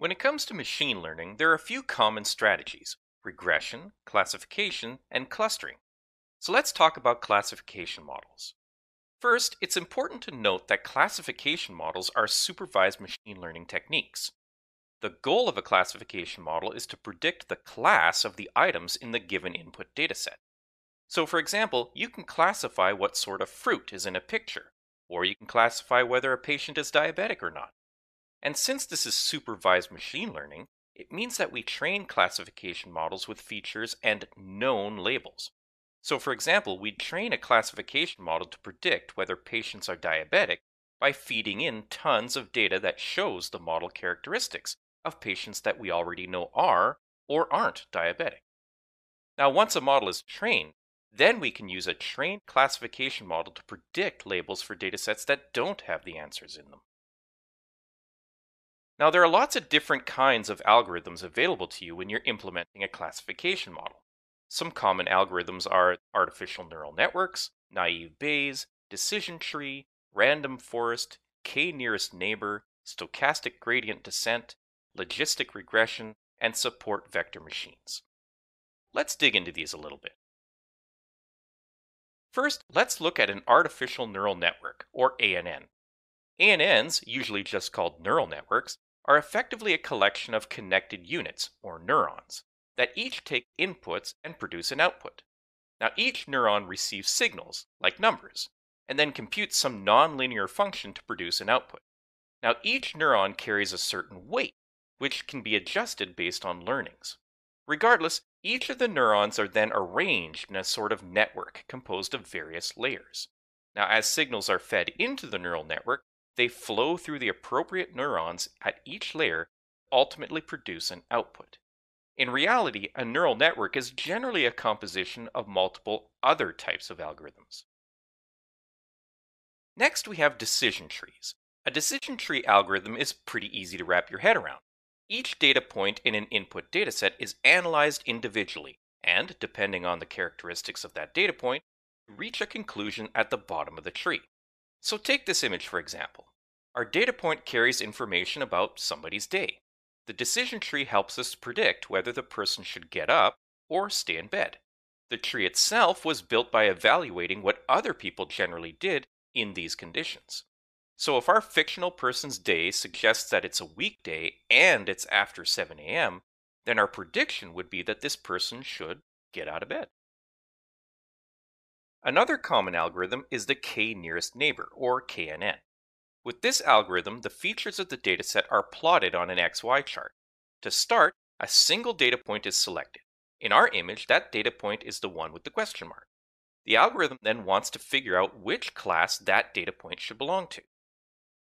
When it comes to machine learning, there are a few common strategies: regression, classification, and clustering. So let's talk about classification models. First, it's important to note that classification models are supervised machine learning techniques. The goal of a classification model is to predict the class of the items in the given input dataset. So, for example, you can classify what sort of fruit is in a picture, or you can classify whether a patient is diabetic or not. And since this is supervised machine learning, it means that we train classification models with features and known labels. So, for example, we'd train a classification model to predict whether patients are diabetic by feeding in tons of data that shows the model characteristics of patients that we already know are or aren't diabetic. Now, once a model is trained, then we can use a trained classification model to predict labels for datasets that don't have the answers in them. Now, there are lots of different kinds of algorithms available to you when you're implementing a classification model. Some common algorithms are artificial neural networks, naive Bayes, decision tree, random forest, k-nearest neighbor, stochastic gradient descent, logistic regression, and support vector machines. Let's dig into these a little bit. First, let's look at an artificial neural network, or ANN. ANNs, usually just called neural networks, are effectively a collection of connected units, or neurons, that each take inputs and produce an output. Now, each neuron receives signals, like numbers, and then computes some nonlinear function to produce an output. Now, each neuron carries a certain weight, which can be adjusted based on learnings. Regardless, each of the neurons are then arranged in a sort of network composed of various layers. Now, as signals are fed into the neural network, they flow through the appropriate neurons at each layer, ultimately produce an output. In reality, a neural network is generally a composition of multiple other types of algorithms. Next, we have decision trees. A decision tree algorithm is pretty easy to wrap your head around. Each data point in an input dataset is analyzed individually, and depending on the characteristics of that data point, you reach a conclusion at the bottom of the tree. So take this image for example. Our data point carries information about somebody's day. The decision tree helps us predict whether the person should get up or stay in bed. The tree itself was built by evaluating what other people generally did in these conditions. So if our fictional person's day suggests that it's a weekday and it's after 7 a.m., then our prediction would be that this person should get out of bed. Another common algorithm is the k-nearest neighbor, or KNN. With this algorithm, the features of the dataset are plotted on an XY chart. To start, a single data point is selected. In our image, that data point is the one with the question mark. The algorithm then wants to figure out which class that data point should belong to.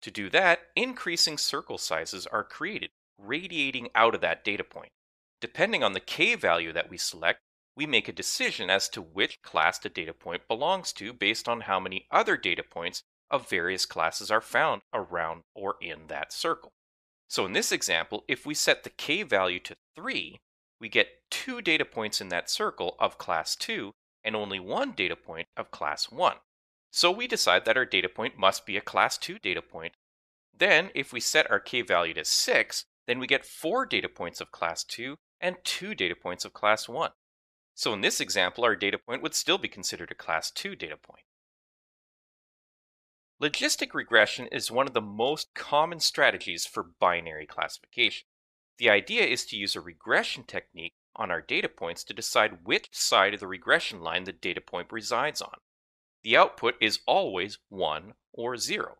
To do that, increasing circle sizes are created, radiating out of that data point. Depending on the k value that we select, we make a decision as to which class the data point belongs to based on how many other data points of various classes are found around or in that circle. So in this example, if we set the k value to 3, we get 2 data points in that circle of class 2 and only 1 data point of class 1. So we decide that our data point must be a class 2 data point. Then if we set our k value to 6, then we get 4 data points of class 2 and 2 data points of class 1. So in this example, our data point would still be considered a class 2 data point. Logistic regression is one of the most common strategies for binary classification. The idea is to use a regression technique on our data points to decide which side of the regression line the data point resides on. The output is always 1 or 0.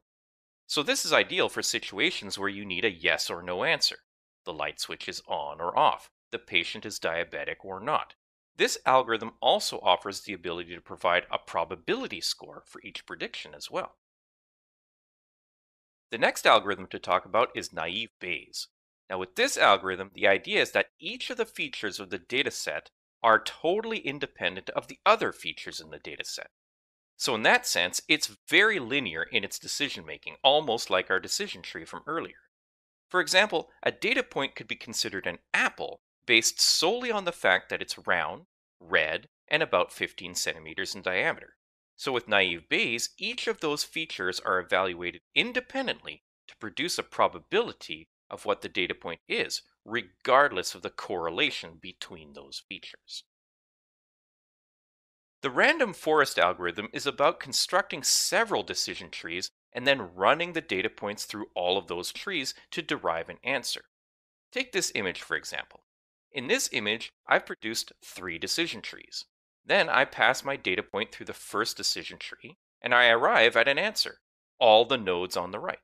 So this is ideal for situations where you need a yes or no answer. The light switch is on or off. The patient is diabetic or not. This algorithm also offers the ability to provide a probability score for each prediction as well. The next algorithm to talk about is naive Bayes. Now with this algorithm, the idea is that each of the features of the dataset are totally independent of the other features in the dataset. So in that sense, it's very linear in its decision making, almost like our decision tree from earlier. For example, a data point could be considered an apple based solely on the fact that it's round, red, and about 15 centimeters in diameter. So with naive Bayes, each of those features are evaluated independently to produce a probability of what the data point is, regardless of the correlation between those features. The random forest algorithm is about constructing several decision trees and then running the data points through all of those trees to derive an answer. Take this image for example. In this image, I've produced 3 decision trees. Then I pass my data point through the first decision tree, and I arrive at an answer, all the nodes on the right.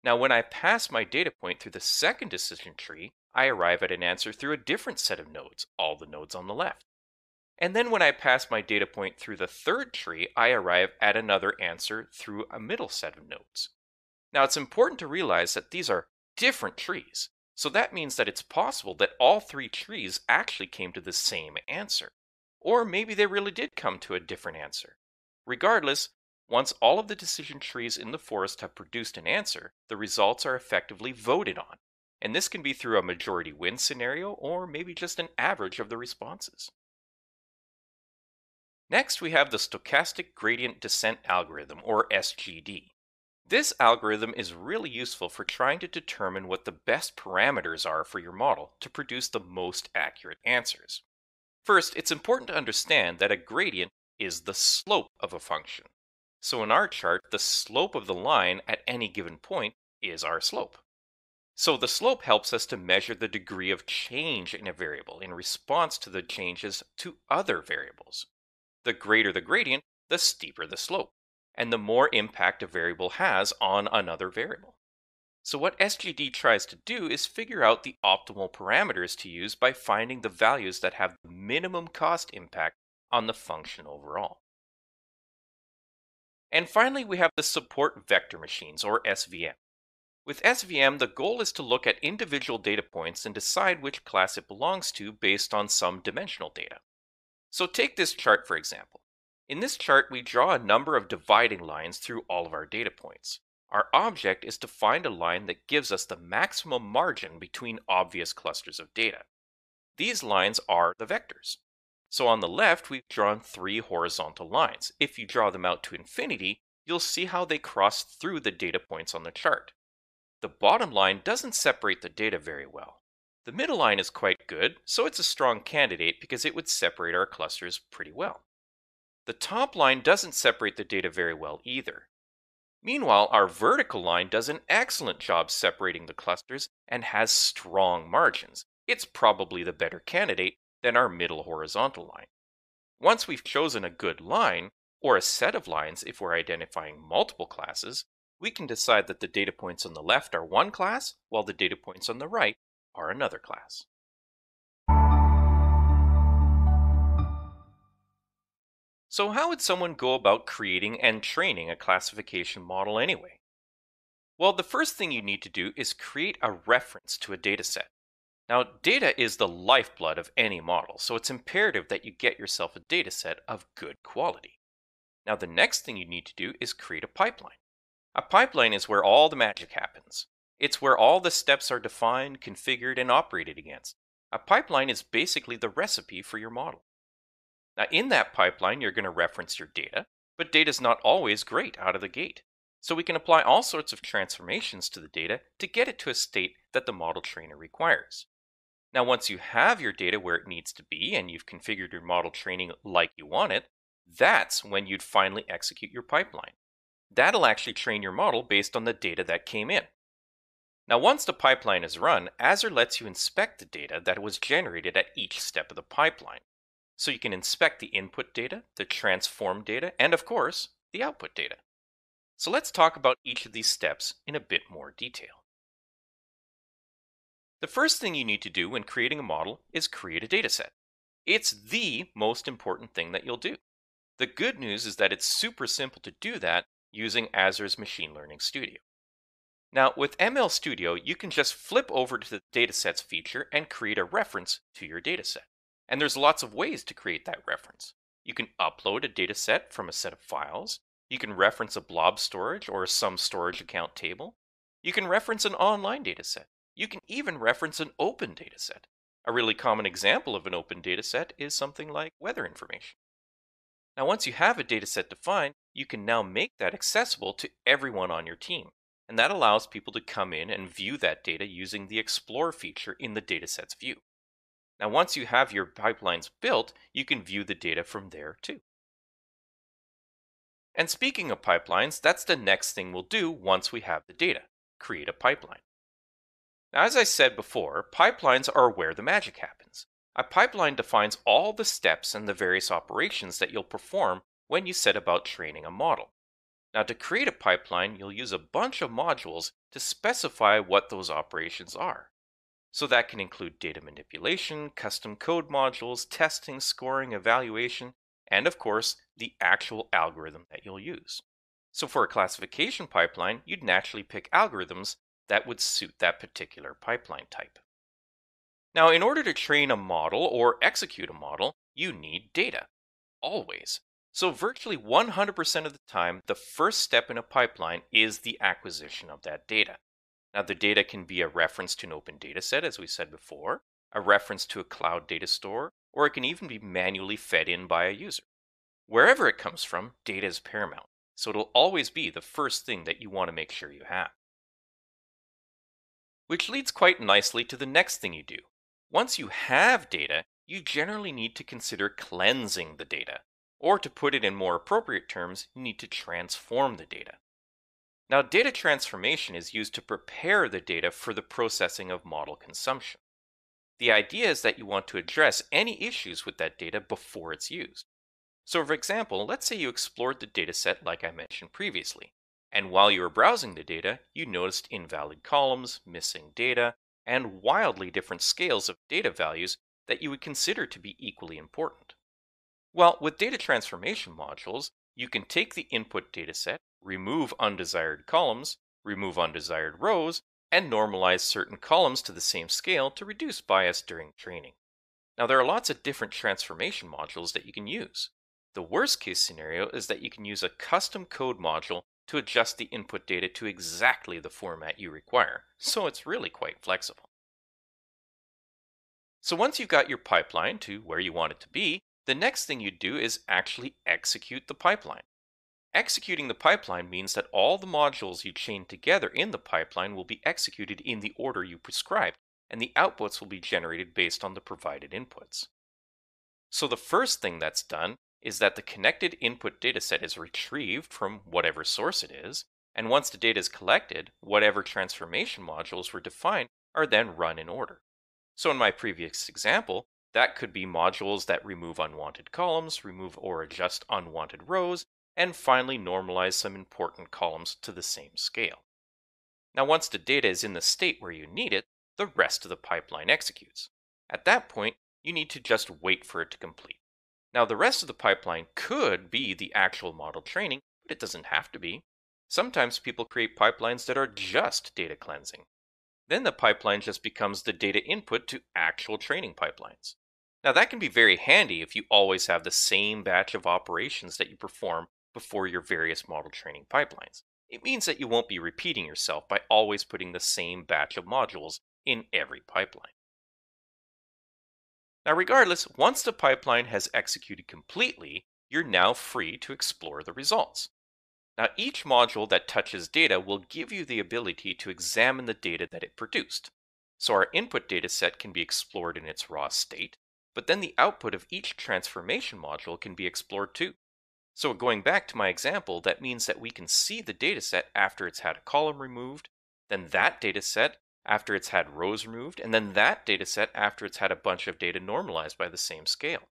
Now when I pass my data point through the second decision tree, I arrive at an answer through a different set of nodes, all the nodes on the left. And then when I pass my data point through the third tree, I arrive at another answer through a middle set of nodes. Now it's important to realize that these are different trees. So that means that it's possible that all 3 trees actually came to the same answer. Or maybe they really did come to a different answer. Regardless, once all of the decision trees in the forest have produced an answer, the results are effectively voted on. And this can be through a majority win scenario or maybe just an average of the responses. Next, we have the Stochastic Gradient Descent Algorithm, or SGD. This algorithm is really useful for trying to determine what the best parameters are for your model to produce the most accurate answers. First, it's important to understand that a gradient is the slope of a function. So in our chart, the slope of the line at any given point is our slope. So the slope helps us to measure the degree of change in a variable in response to the changes to other variables. The greater the gradient, the steeper the slope, and the more impact a variable has on another variable. So what SGD tries to do is figure out the optimal parameters to use by finding the values that have the minimum cost impact on the function overall. And finally, we have the support vector machines, or SVM. With SVM, the goal is to look at individual data points and decide which class it belongs to based on some dimensional data. So take this chart for example. In this chart, we draw a number of dividing lines through all of our data points. Our object is to find a line that gives us the maximum margin between obvious clusters of data. These lines are the vectors. So on the left, we've drawn 3 horizontal lines. If you draw them out to infinity, you'll see how they cross through the data points on the chart. The bottom line doesn't separate the data very well. The middle line is quite good, so it's a strong candidate because it would separate our clusters pretty well. The top line doesn't separate the data very well either. Meanwhile, our vertical line does an excellent job separating the clusters and has strong margins. It's probably the better candidate than our middle horizontal line. Once we've chosen a good line, or a set of lines if we're identifying multiple classes, we can decide that the data points on the left are one class, while the data points on the right are another class. So how would someone go about creating and training a classification model anyway? Well, the first thing you need to do is create a reference to a dataset. Now, data is the lifeblood of any model, so it's imperative that you get yourself a dataset of good quality. Now, the next thing you need to do is create a pipeline. A pipeline is where all the magic happens. It's where all the steps are defined, configured, and operated against. A pipeline is basically the recipe for your model. Now, in that pipeline, you're going to reference your data, but data is not always great out of the gate. So we can apply all sorts of transformations to the data to get it to a state that the model trainer requires. Now, once you have your data where it needs to be and you've configured your model training like you want it, that's when you'd finally execute your pipeline. That'll actually train your model based on the data that came in. Now, once the pipeline is run, Azure lets you inspect the data that was generated at each step of the pipeline. So you can inspect the input data, the transform data, and of course, the output data. So let's talk about each of these steps in a bit more detail. The first thing you need to do when creating a model is create a dataset. It's the most important thing that you'll do. The good news is that it's super simple to do that using Azure's Machine Learning Studio. Now, with ML Studio, you can just flip over to the Datasets feature and create a reference to your dataset. And there's lots of ways to create that reference. You can upload a dataset from a set of files. You can reference a blob storage or some storage account table. You can reference an online dataset. You can even reference an open dataset. A really common example of an open dataset is something like weather information. Now, once you have a dataset defined, you can now make that accessible to everyone on your team. and that allows people to come in and view that data using the Explore feature in the dataset's view. Now, once you have your pipelines built, you can view the data from there too. And speaking of pipelines, that's the next thing we'll do once we have the data: create a pipeline. Now, as I said before, pipelines are where the magic happens. A pipeline defines all the steps and the various operations that you'll perform when you set about training a model. Now, to create a pipeline, you'll use a bunch of modules to specify what those operations are. So that can include data manipulation, custom code modules, testing, scoring, evaluation, and of course, the actual algorithm that you'll use. So for a classification pipeline, you'd naturally pick algorithms that would suit that particular pipeline type. Now, in order to train a model or execute a model, you need data, always. So virtually 100% of the time, the first step in a pipeline is the acquisition of that data. Now, the data can be a reference to an open dataset, as we said before, a reference to a cloud data store, or it can even be manually fed in by a user. Wherever it comes from, data is paramount, so it'll always be the first thing that you want to make sure you have. Which leads quite nicely to the next thing you do. Once you have data, you generally need to consider cleansing the data, or to put it in more appropriate terms, you need to transform the data. Now, data transformation is used to prepare the data for the processing of model consumption. The idea is that you want to address any issues with that data before it's used. So, for example, let's say you explored the dataset like I mentioned previously, and while you were browsing the data, you noticed invalid columns, missing data, and wildly different scales of data values that you would consider to be equally important. Well, with data transformation modules, you can take the input dataset, remove undesired columns, remove undesired rows, and normalize certain columns to the same scale to reduce bias during training. Now, there are lots of different transformation modules that you can use. The worst case scenario is that you can use a custom code module to adjust the input data to exactly the format you require, so it's really quite flexible. So once you've got your pipeline to where you want it to be, the next thing you do is actually execute the pipeline. Executing the pipeline means that all the modules you chain together in the pipeline will be executed in the order you prescribed, and the outputs will be generated based on the provided inputs. So the first thing that's done is that the connected input dataset is retrieved from whatever source it is, and once the data is collected, whatever transformation modules were defined are then run in order. So in my previous example, that could be modules that remove unwanted columns, remove or adjust unwanted rows, and finally normalize some important columns to the same scale. Now, once the data is in the state where you need it, the rest of the pipeline executes. At that point, you need to just wait for it to complete. Now, the rest of the pipeline could be the actual model training, but it doesn't have to be. Sometimes people create pipelines that are just data cleansing. Then the pipeline just becomes the data input to actual training pipelines. Now, that can be very handy if you always have the same batch of operations that you perform before your various model training pipelines. It means that you won't be repeating yourself by always putting the same batch of modules in every pipeline. Now, regardless, once the pipeline has executed completely, you're now free to explore the results. Now, each module that touches data will give you the ability to examine the data that it produced. So our input dataset can be explored in its raw state, but then the output of each transformation module can be explored too. So going back to my example, that means that we can see the dataset after it's had a column removed, then that dataset after it's had rows removed, and then that dataset after it's had a bunch of data normalized by the same scale.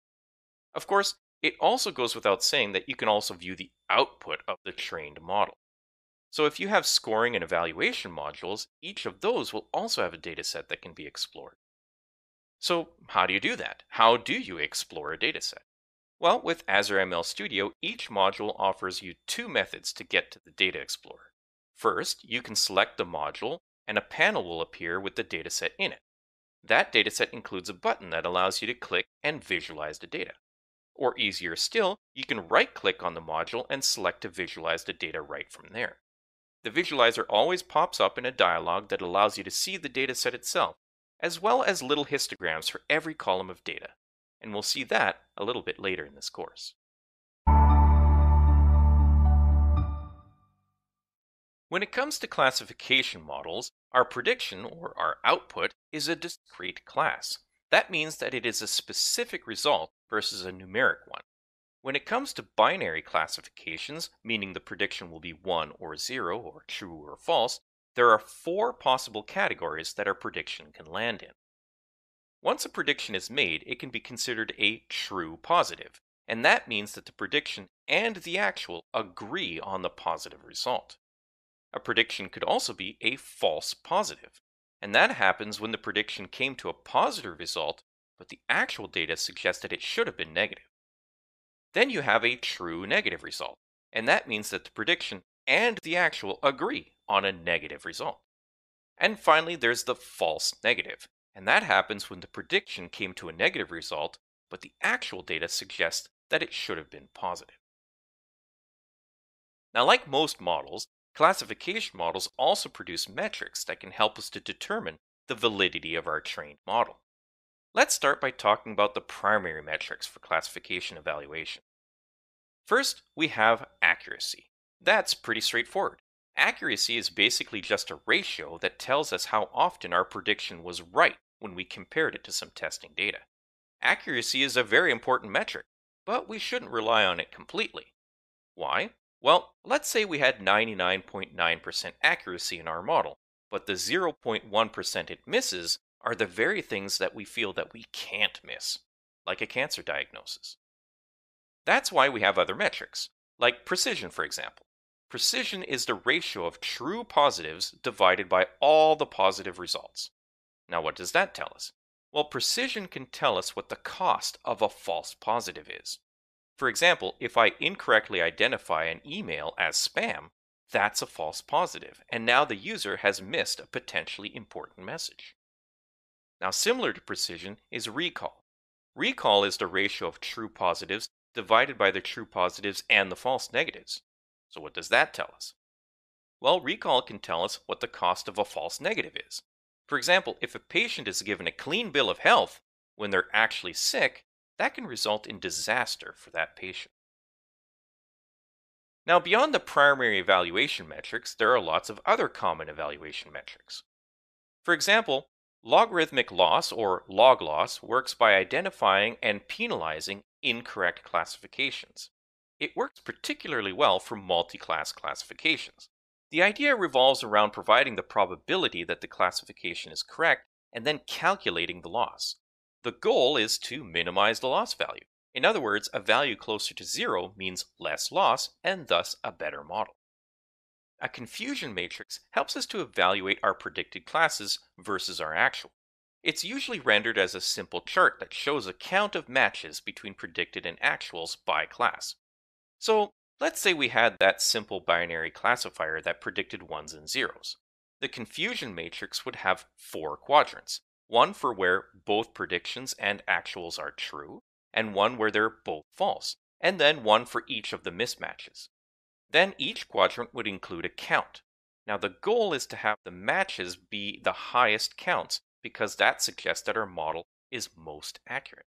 Of course, it also goes without saying that you can also view the output of the trained model. So if you have scoring and evaluation modules, each of those will also have a dataset that can be explored. So how do you do that? How do you explore a dataset? Well, with Azure ML Studio, each module offers you two methods to get to the Data Explorer. First, you can select the module, and a panel will appear with the dataset in it. That dataset includes a button that allows you to click and visualize the data. Or easier still, you can right-click on the module and select to visualize the data right from there. The visualizer always pops up in a dialog that allows you to see the dataset itself, as well as little histograms for every column of data. And we'll see that a little bit later in this course. When it comes to classification models, our prediction, or our output, is a discrete class. That means that it is a specific result versus a numeric one. When it comes to binary classifications, meaning the prediction will be 1 or 0, or true or false, there are 4 possible categories that our prediction can land in. Once a prediction is made, it can be considered a true positive, and that means that the prediction and the actual agree on the positive result. A prediction could also be a false positive, and that happens when the prediction came to a positive result, but the actual data suggested it should have been negative. Then you have a true negative result, and that means that the prediction and the actual agree on a negative result. And finally, there's the false negative, and that happens when the prediction came to a negative result, but the actual data suggests that it should have been positive. Now, like most models, classification models also produce metrics that can help us to determine the validity of our trained model. Let's start by talking about the primary metrics for classification evaluation. First, we have accuracy. That's pretty straightforward. Accuracy is basically just a ratio that tells us how often our prediction was right when we compared it to some testing data. Accuracy is a very important metric, but we shouldn't rely on it completely. Why? Well, let's say we had 99.9% accuracy in our model, but the 0.1% it misses are the very things that we feel that we can't miss, like a cancer diagnosis. That's why we have other metrics, like precision, for example. Precision is the ratio of true positives divided by all the positive results. Now, what does that tell us? Well, precision can tell us what the cost of a false positive is. For example, if I incorrectly identify an email as spam, that's a false positive, and now the user has missed a potentially important message. Now, similar to precision is recall. Recall is the ratio of true positives divided by the true positives and the false negatives. So what does that tell us? Well, recall can tell us what the cost of a false negative is. For example, if a patient is given a clean bill of health when they're actually sick, that can result in disaster for that patient. Now, beyond the primary evaluation metrics, there are lots of other common evaluation metrics. For example, logarithmic loss, or log loss, works by identifying and penalizing incorrect classifications. It works particularly well for multi-class classifications. The idea revolves around providing the probability that the classification is correct and then calculating the loss. The goal is to minimize the loss value. In other words, a value closer to 0 means less loss and thus a better model. A confusion matrix helps us to evaluate our predicted classes versus our actual. It's usually rendered as a simple chart that shows a count of matches between predicted and actuals by class. So let's say we had that simple binary classifier that predicted 1s and 0s. The confusion matrix would have 4 quadrants, one for where both predictions and actuals are true, and one where they're both false, and then one for each of the mismatches. Then each quadrant would include a count. Now the goal is to have the matches be the highest counts because that suggests that our model is most accurate.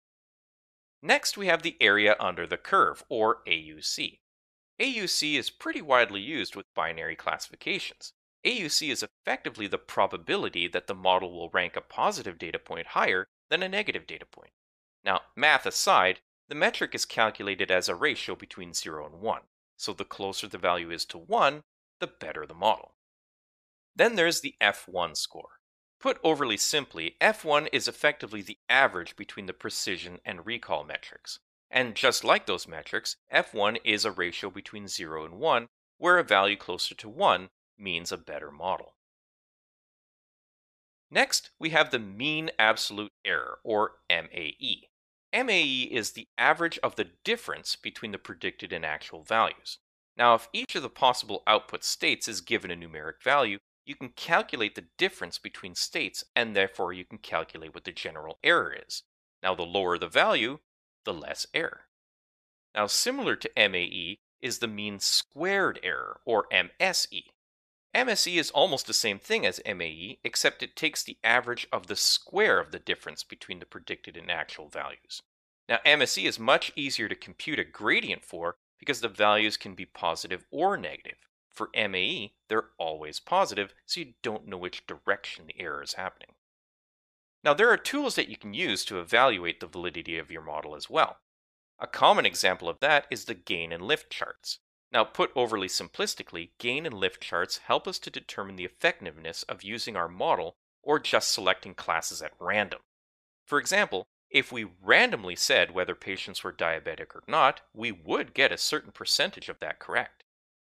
Next, we have the area under the curve, or AUC. AUC is pretty widely used with binary classifications. AUC is effectively the probability that the model will rank a positive data point higher than a negative data point. Now, math aside, the metric is calculated as a ratio between 0 and 1. So the closer the value is to 1, the better the model. Then there's the F1 score. Put overly simply, F1 is effectively the average between the precision and recall metrics. And just like those metrics, F1 is a ratio between 0 and 1, where a value closer to 1 means a better model. Next, we have the mean absolute error, or MAE. MAE is the average of the difference between the predicted and actual values. Now, if each of the possible output states is given a numeric value, you can calculate the difference between states, and therefore you can calculate what the general error is. Now, the lower the value, the less error. Now, similar to MAE is the mean squared error, or MSE. MSE is almost the same thing as MAE, except it takes the average of the square of the difference between the predicted and actual values. Now, MSE is much easier to compute a gradient for because the values can be positive or negative. For MAE, they're always positive, so you don't know which direction the error is happening. Now, there are tools that you can use to evaluate the validity of your model as well. A common example of that is the gain and lift charts. Now, put overly simplistically, gain and lift charts help us to determine the effectiveness of using our model or just selecting classes at random. For example, if we randomly said whether patients were diabetic or not, we would get a certain percentage of that correct.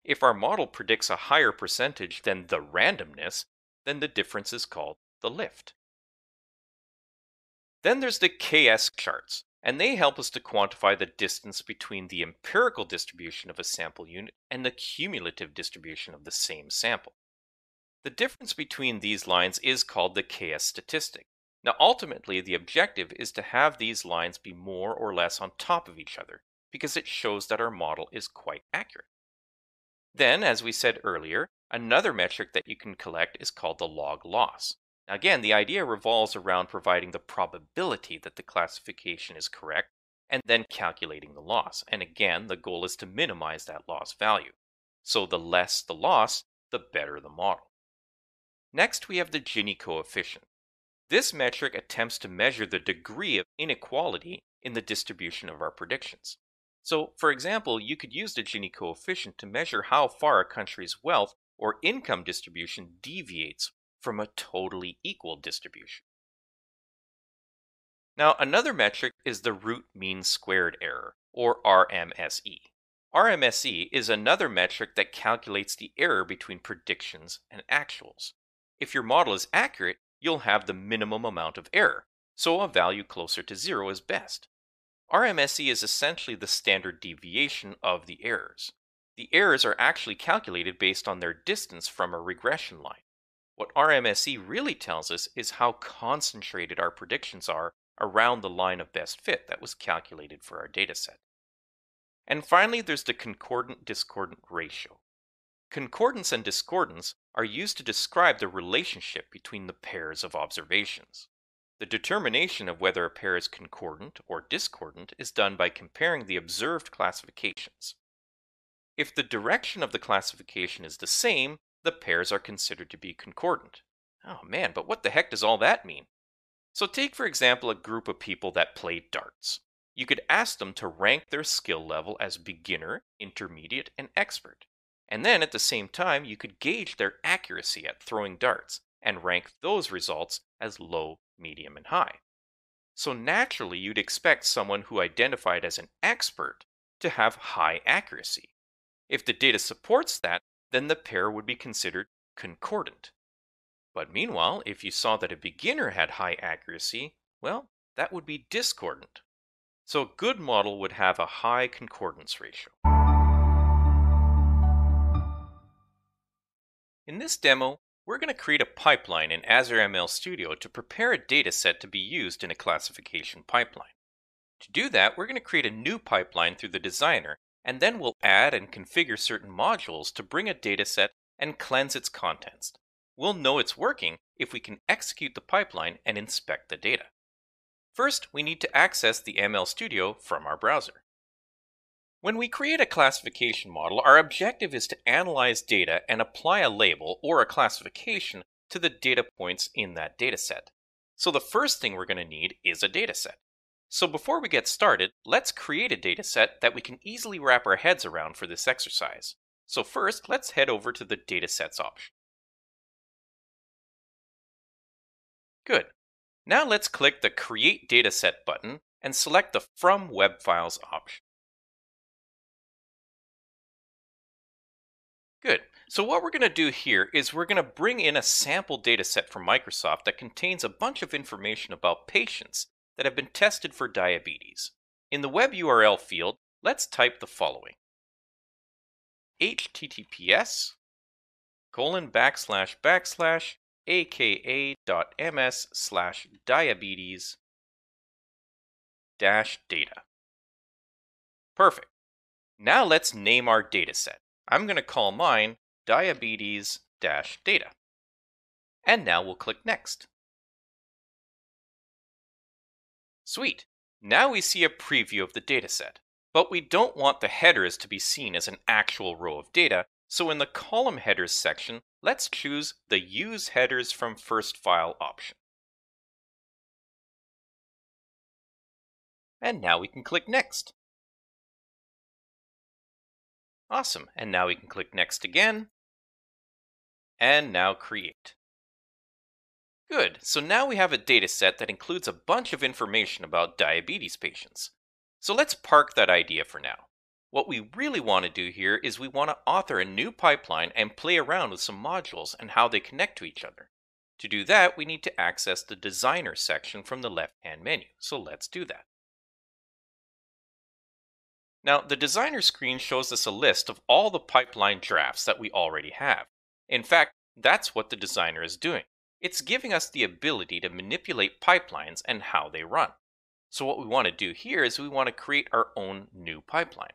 If our model predicts a higher percentage than the randomness, then the difference is called the lift. Then there's the KS charts, and they help us to quantify the distance between the empirical distribution of a sample unit and the cumulative distribution of the same sample. The difference between these lines is called the KS statistic. Now, ultimately, the objective is to have these lines be more or less on top of each other, because it shows that our model is quite accurate. Then, as we said earlier, another metric that you can collect is called the log loss. Now, again, the idea revolves around providing the probability that the classification is correct and then calculating the loss. And again, the goal is to minimize that loss value. So the less the loss, the better the model. Next, we have the Gini coefficient. This metric attempts to measure the degree of inequality in the distribution of our predictions. So, for example, you could use the Gini coefficient to measure how far a country's wealth or income distribution deviates from a totally equal distribution. Now, another metric is the root mean squared error, or RMSE. RMSE is another metric that calculates the error between predictions and actuals. If your model is accurate, you'll have the minimum amount of error, so a value closer to 0 is best. RMSE is essentially the standard deviation of the errors. The errors are actually calculated based on their distance from a regression line. What RMSE really tells us is how concentrated our predictions are around the line of best fit that was calculated for our dataset. And finally, there's the concordant-discordant ratio. Concordance and discordance are used to describe the relationship between the pairs of observations. The determination of whether a pair is concordant or discordant is done by comparing the observed classifications. If the direction of the classification is the same, the pairs are considered to be concordant. Oh man, but what the heck does all that mean? So take for example a group of people that play darts. You could ask them to rank their skill level as beginner, intermediate, and expert. And then at the same time, you could gauge their accuracy at throwing darts and rank those results as low, medium, and high. So naturally, you'd expect someone who identified as an expert to have high accuracy. If the data supports that, then the pair would be considered concordant. But meanwhile, if you saw that a beginner had high accuracy, well, that would be discordant. So a good model would have a high concordance ratio. In this demo, we're going to create a pipeline in Azure ML Studio to prepare a dataset to be used in a classification pipeline. To do that, we're going to create a new pipeline through the designer, and then we'll add and configure certain modules to bring a dataset and cleanse its contents. We'll know it's working if we can execute the pipeline and inspect the data. First, we need to access the ML Studio from our browser. When we create a classification model, our objective is to analyze data and apply a label or a classification to the data points in that dataset. So the first thing we're going to need is a dataset. So before we get started, let's create a dataset that we can easily wrap our heads around for this exercise. So first, let's head over to the Datasets option. Good. Now let's click the Create Dataset button and select the From Web Files option. Good. So what we're going to do here is we're going to bring in a sample dataset from Microsoft that contains a bunch of information about patients that have been tested for diabetes. In the web URL field, let's type the following: https://aka.ms/diabetes-data. Perfect. Now let's name our dataset. I'm going to call mine diabetes-data. And now we'll click Next. Sweet. Now we see a preview of the dataset. But we don't want the headers to be seen as an actual row of data. So in the column headers section, let's choose the Use Headers from First File option. And now we can click Next. Awesome, and now we can click Next again, and now Create. Good, so now we have a data set that includes a bunch of information about diabetes patients. So let's park that idea for now. What we really want to do here is we want to author a new pipeline and play around with some modules and how they connect to each other. To do that, we need to access the Designer section from the left-hand menu, so let's do that. Now, the Designer screen shows us a list of all the pipeline drafts that we already have. In fact, that's what the Designer is doing. It's giving us the ability to manipulate pipelines and how they run. So what we want to do here is we want to create our own new pipeline.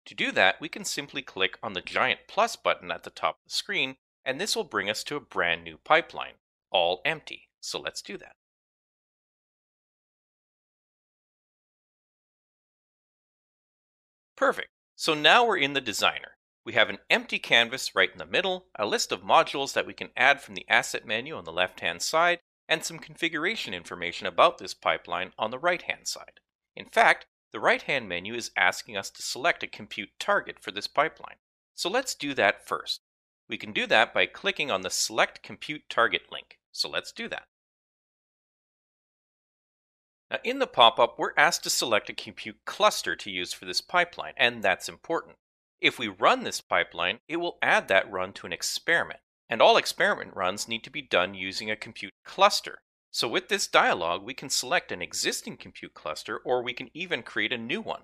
To do that, we can simply click on the giant plus button at the top of the screen, and this will bring us to a brand new pipeline, all empty. So let's do that. Perfect. So now we're in the Designer. We have an empty canvas right in the middle, a list of modules that we can add from the Asset menu on the left-hand side, and some configuration information about this pipeline on the right-hand side. In fact, the right-hand menu is asking us to select a compute target for this pipeline. So let's do that first. We can do that by clicking on the Select Compute Target link. So let's do that. Now in the pop-up, we're asked to select a compute cluster to use for this pipeline, and that's important. If we run this pipeline, it will add that run to an experiment, and all experiment runs need to be done using a compute cluster. So with this dialog, we can select an existing compute cluster, or we can even create a new one.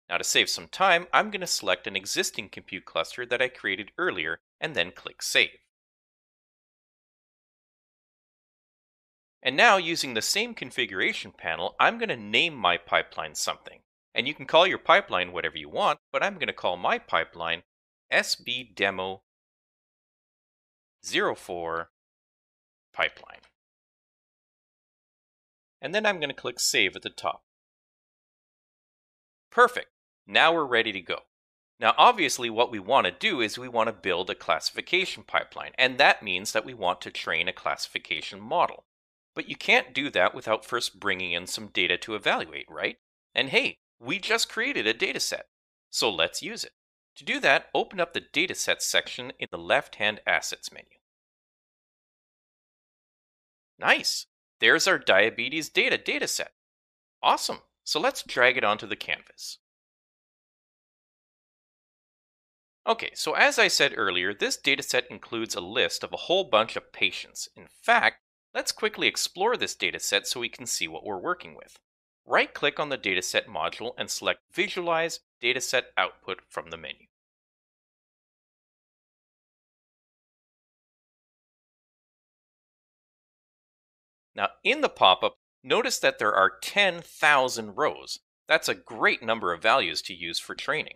Now to save some time, I'm going to select an existing compute cluster that I created earlier, and then click Save. And now, using the same configuration panel, I'm going to name my pipeline something. And you can call your pipeline whatever you want, but I'm going to call my pipeline SBDemo04 pipeline. And then I'm going to click Save at the top. Perfect. Now we're ready to go. Now obviously what we want to do is we want to build a classification pipeline, and that means that we want to train a classification model. But you can't do that without first bringing in some data to evaluate, right? And hey, we just created a dataset, so let's use it. To do that, open up the Datasets section in the left-hand Assets menu. Nice! There's our diabetes dataset. Awesome! So let's drag it onto the canvas. Okay, so as I said earlier, this dataset includes a list of a whole bunch of patients. In fact, let's quickly explore this dataset so we can see what we're working with. Right-click on the Dataset module and select Visualize Dataset Output from the menu. Now, in the pop-up, notice that there are 10,000 rows. That's a great number of values to use for training.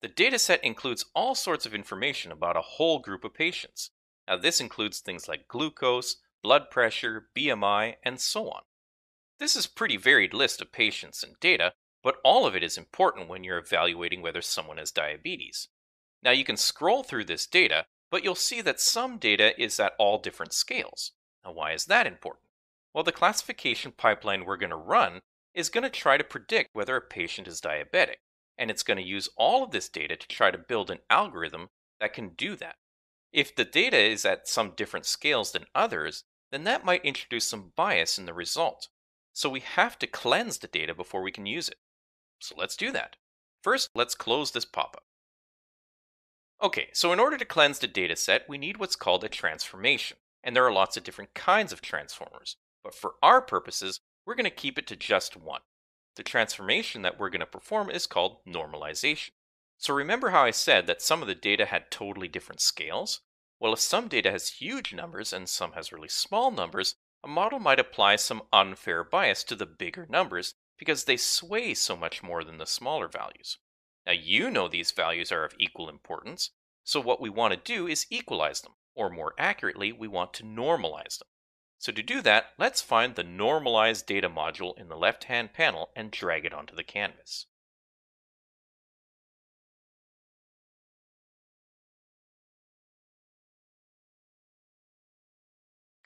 The dataset includes all sorts of information about a whole group of patients. Now, this includes things like glucose, blood pressure, BMI, and so on. This is a pretty varied list of patients and data, but all of it is important when you're evaluating whether someone has diabetes. Now, you can scroll through this data, but you'll see that some data is at all different scales. Now, why is that important? Well, the classification pipeline we're going to run is going to try to predict whether a patient is diabetic, and it's going to use all of this data to try to build an algorithm that can do that. If the data is at some different scales than others, then that might introduce some bias in the result. So we have to cleanse the data before we can use it. So let's do that. First, let's close this pop-up. Okay, so in order to cleanse the dataset, we need what's called a transformation. And there are lots of different kinds of transformers. But for our purposes, we're going to keep it to just one. The transformation that we're going to perform is called normalization. So remember how I said that some of the data had totally different scales? Well, if some data has huge numbers and some has really small numbers, a model might apply some unfair bias to the bigger numbers because they sway so much more than the smaller values. Now you know these values are of equal importance, so what we want to do is equalize them, or more accurately, we want to normalize them. So to do that, let's find the Normalize Data module in the left-hand panel and drag it onto the canvas.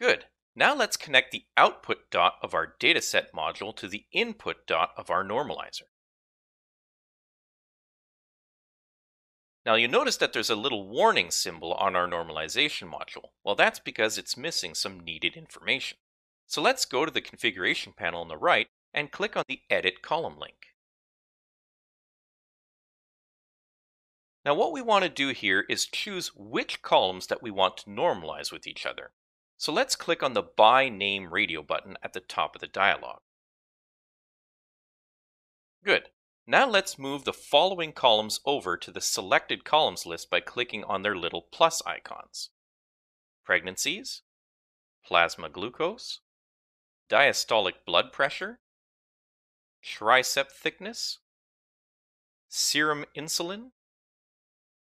Good. Now let's connect the output dot of our dataset module to the input dot of our normalizer. Now you'll notice that there's a little warning symbol on our normalization module. Well, that's because it's missing some needed information. So let's go to the configuration panel on the right and click on the Edit Column link. Now what we want to do here is choose which columns that we want to normalize with each other. So let's click on the By Name radio button at the top of the dialog. Good. Now let's move the following columns over to the Selected Columns list by clicking on their little plus icons. Pregnancies, plasma glucose, diastolic blood pressure, tricep thickness, serum insulin,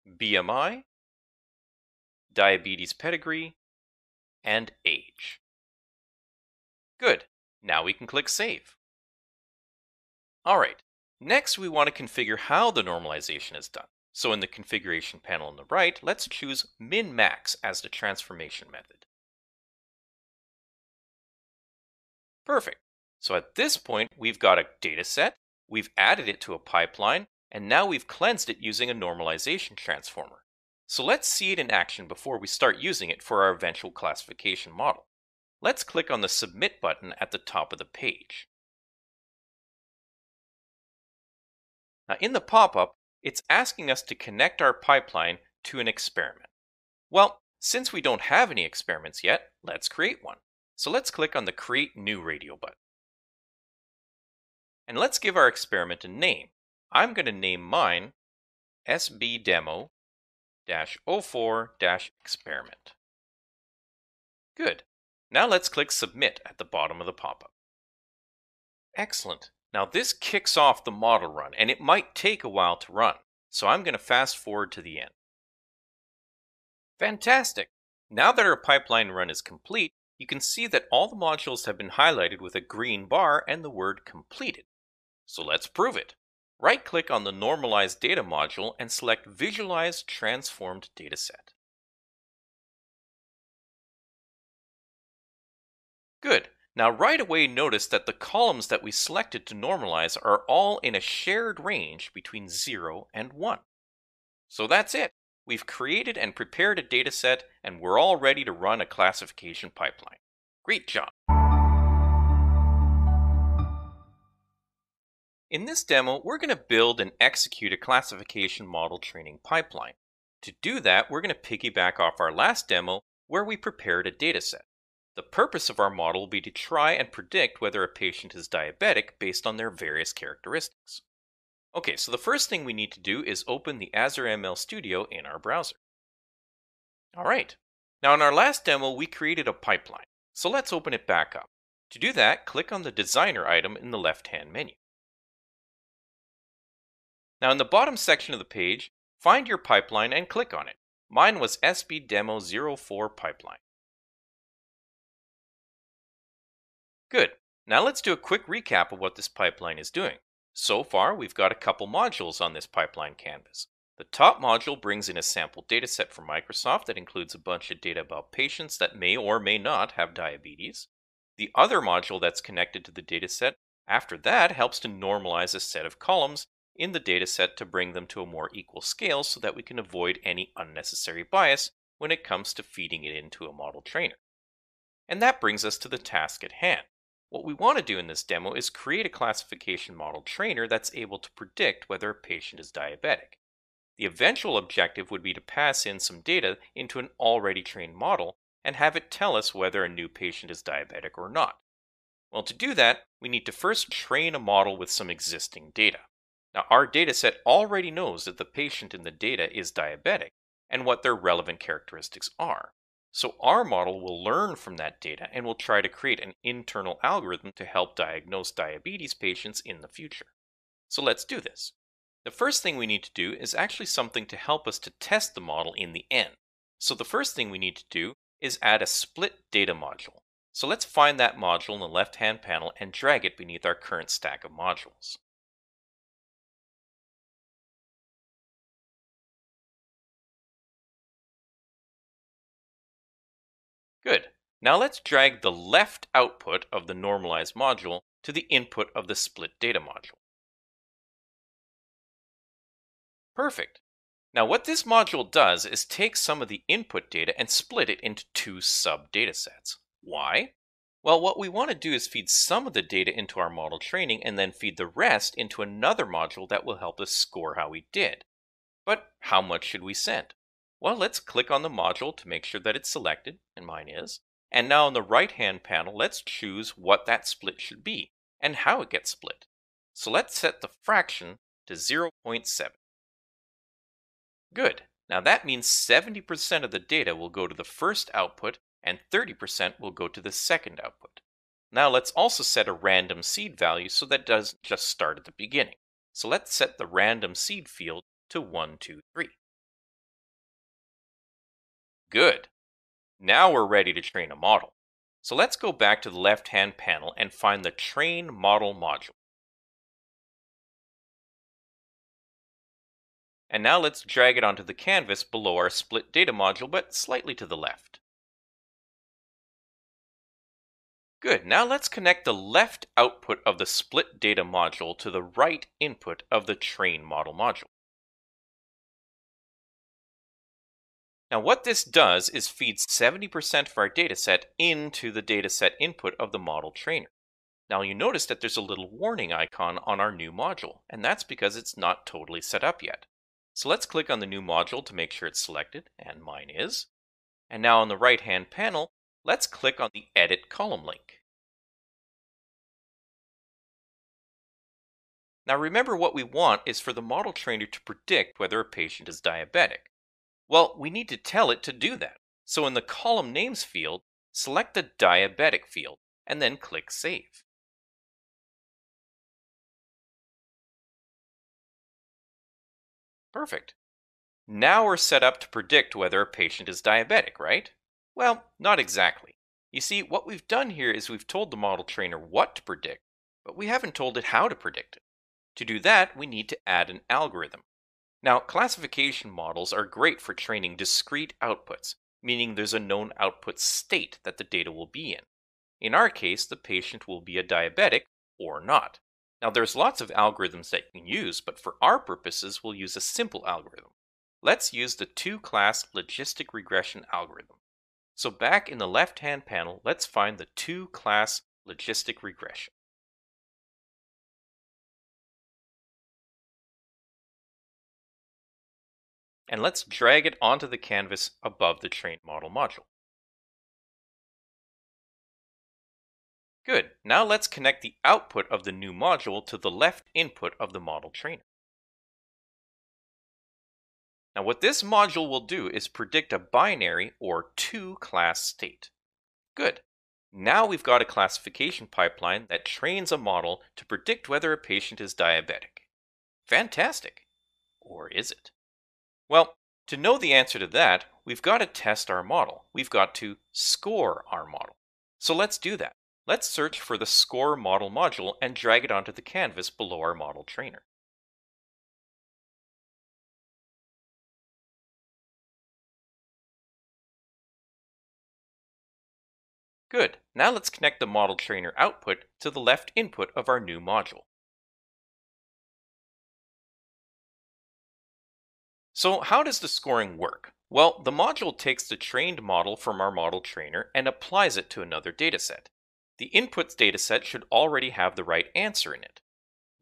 BMI, diabetes pedigree, and age. Good. Now we can click Save. Alright, next we want to configure how the normalization is done. So in the configuration panel on the right, let's choose min-max as the transformation method. Perfect. So at this point, we've got a data set, we've added it to a pipeline, and now we've cleansed it using a normalization transformer. So let's see it in action before we start using it for our eventual classification model. Let's click on the Submit button at the top of the page. Now in the pop-up, it's asking us to connect our pipeline to an experiment. Well, since we don't have any experiments yet, let's create one. So let's click on the Create New radio button. And let's give our experiment a name. I'm going to name mine SBDemo-04-experiment. Good. Now let's click Submit at the bottom of the pop-up. Excellent. Now this kicks off the model run, and it might take a while to run. So I'm going to fast forward to the end. Fantastic! Now that our pipeline run is complete, you can see that all the modules have been highlighted with a green bar and the word completed. So let's prove it. Right-click on the Normalized Data module and select Visualize Transformed Dataset. Good. Now right away notice that the columns that we selected to normalize are all in a shared range between 0 and 1. So that's it. We've created and prepared a dataset, and we're all ready to run a classification pipeline. Great job! In this demo, we're going to build and execute a classification model training pipeline. To do that, we're going to piggyback off our last demo where we prepared a dataset. The purpose of our model will be to try and predict whether a patient is diabetic based on their various characteristics. Okay, so the first thing we need to do is open the Azure ML Studio in our browser. Alright, now in our last demo we created a pipeline, so let's open it back up. To do that, click on the Designer item in the left-hand menu. Now in the bottom section of the page, find your pipeline and click on it. Mine was SBDemo-04 pipeline. Good. Now let's do a quick recap of what this pipeline is doing. So far, we've got a couple modules on this pipeline canvas. The top module brings in a sample dataset from Microsoft that includes a bunch of data about patients that may or may not have diabetes. The other module that's connected to the dataset after that helps to normalize a set of columns in the dataset to bring them to a more equal scale so that we can avoid any unnecessary bias when it comes to feeding it into a model trainer. And that brings us to the task at hand. What we want to do in this demo is create a classification model trainer that's able to predict whether a patient is diabetic. The eventual objective would be to pass in some data into an already trained model and have it tell us whether a new patient is diabetic or not. Well, to do that, we need to first train a model with some existing data. Now, our dataset already knows that the patient in the data is diabetic and what their relevant characteristics are. So our model will learn from that data and will try to create an internal algorithm to help diagnose diabetes patients in the future. So let's do this. The first thing we need to do is actually something to help us to test the model in the end. So the first thing we need to do is add a split data module. So let's find that module in the left-hand panel and drag it beneath our current stack of modules. Good. Now let's drag the left output of the normalized module to the input of the split data module. Perfect. Now what this module does is take some of the input data and split it into two sub-datasets. Why? Well, what we want to do is feed some of the data into our model training and then feed the rest into another module that will help us score how we did. But how much should we send? Well, let's click on the module to make sure that it's selected, and mine is. And now on the right-hand panel, let's choose what that split should be and how it gets split. So let's set the fraction to 0.7. Good. Now that means 70% of the data will go to the first output and 30% will go to the second output. Now let's also set a random seed value so that doesn't just start at the beginning. So let's set the random seed field to 1, 2, 3. Good. Now we're ready to train a model. So let's go back to the left-hand panel and find the Train Model module. And now let's drag it onto the canvas below our split data module, but slightly to the left. Good, now let's connect the left output of the split data module to the right input of the train model module. Now what this does is feed 70% of our dataset into the dataset input of the model trainer. Now you notice that there's a little warning icon on our new module, and that's because it's not totally set up yet. So let's click on the new module to make sure it's selected, and mine is. And now on the right-hand panel, let's click on the Edit Column link. Now remember, what we want is for the model trainer to predict whether a patient is diabetic. Well, we need to tell it to do that. So in the Column Names field, select the Diabetic field, and then click Save. Perfect. Now we're set up to predict whether a patient is diabetic, right? Well, not exactly. You see, what we've done here is we've told the model trainer what to predict, but we haven't told it how to predict it. To do that, we need to add an algorithm. Now, classification models are great for training discrete outputs, meaning there's a known output state that the data will be in. In our case, the patient will be a diabetic or not. Now, there's lots of algorithms that you can use, but for our purposes, we'll use a simple algorithm. Let's use the two-class Logistic Regression algorithm. So back in the left-hand panel, let's find the two-class Logistic Regression. And let's drag it onto the canvas above the trained model module. Good. Now let's connect the output of the new module to the left input of the model trainer. Now what this module will do is predict a binary or two-class state. Good. Now we've got a classification pipeline that trains a model to predict whether a patient is diabetic. Fantastic. Or is it? Well, to know the answer to that, we've got to test our model. We've got to score our model. So let's do that. Let's search for the Score Model module and drag it onto the canvas below our model trainer. Good. Now let's connect the model trainer output to the left input of our new module. So how does the scoring work? Well, the module takes the trained model from our model trainer and applies it to another dataset. The inputs dataset should already have the right answer in it.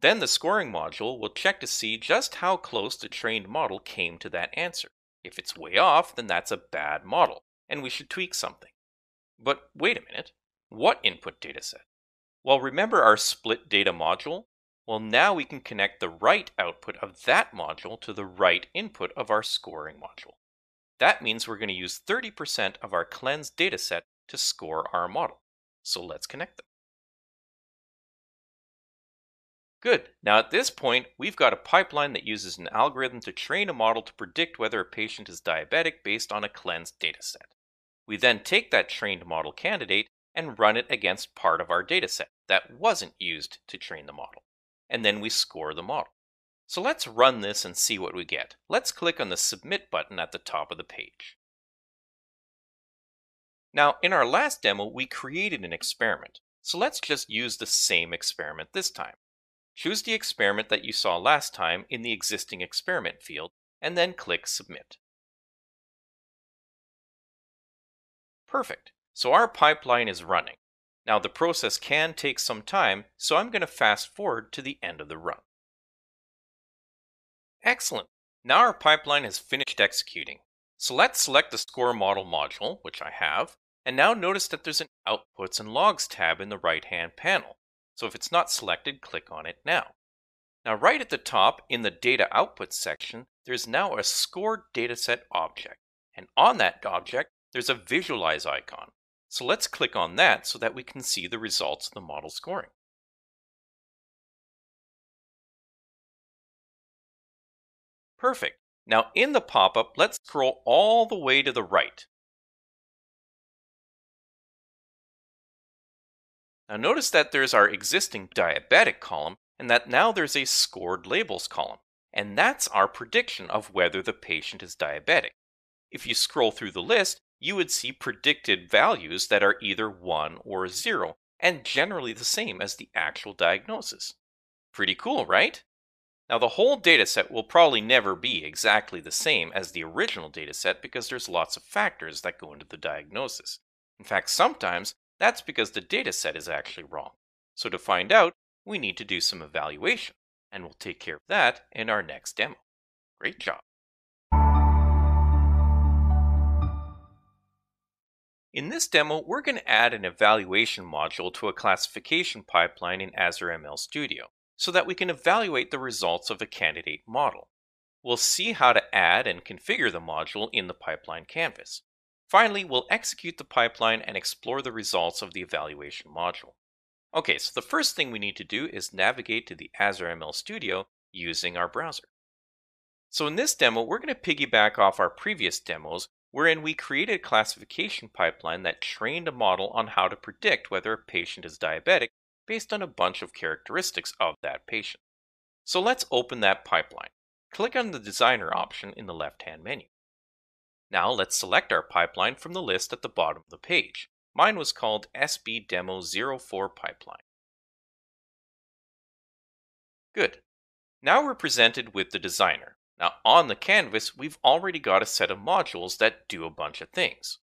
Then the scoring module will check to see just how close the trained model came to that answer. If it's way off, then that's a bad model, and we should tweak something. But wait a minute, what input dataset? Well, remember our split data module? Well, now we can connect the right output of that module to the right input of our scoring module. That means we're going to use 30% of our cleansed dataset to score our model. So let's connect them. Good. Now at this point, we've got a pipeline that uses an algorithm to train a model to predict whether a patient is diabetic based on a cleansed dataset. We then take that trained model candidate and run it against part of our dataset that wasn't used to train the model. And then we score the model. So let's run this and see what we get. Let's click on the Submit button at the top of the page. Now, in our last demo, we created an experiment. So let's just use the same experiment this time. Choose the experiment that you saw last time in the existing experiment field, and then click Submit. Perfect. So our pipeline is running. Now the process can take some time, so I'm going to fast forward to the end of the run. Excellent. Now our pipeline has finished executing. So let's select the score model module, which I have, and now notice that there's an Outputs and Logs tab in the right-hand panel. So if it's not selected, click on it now. Now right at the top in the Data Output section, there's now a scored dataset object. And on that object, there's a Visualize icon. So let's click on that so that we can see the results of the model scoring. Perfect. Now in the pop-up, let's scroll all the way to the right. Now notice that there's our existing diabetic column and that now there's a scored labels column. And that's our prediction of whether the patient is diabetic. If you scroll through the list, you would see predicted values that are either 1 or 0 and generally the same as the actual diagnosis. Pretty cool, right? Now the whole dataset will probably never be exactly the same as the original dataset because there's lots of factors that go into the diagnosis. In fact, sometimes that's because the dataset is actually wrong. So to find out, we need to do some evaluation, and we'll take care of that in our next demo. Great job! In this demo, we're going to add an evaluation module to a classification pipeline in Azure ML Studio, so that we can evaluate the results of a candidate model. We'll see how to add and configure the module in the pipeline canvas. Finally, we'll execute the pipeline and explore the results of the evaluation module. Okay, so the first thing we need to do is navigate to the Azure ML Studio using our browser. So in this demo, we're going to piggyback off our previous demos wherein we created a classification pipeline that trained a model on how to predict whether a patient is diabetic based on a bunch of characteristics of that patient. So let's open that pipeline. Click on the Designer option in the left-hand menu. Now let's select our pipeline from the list at the bottom of the page. Mine was called SB-Demo-04 Pipeline. Good. Now we're presented with the Designer. Now on the canvas, we've already got a set of modules that do a bunch of things.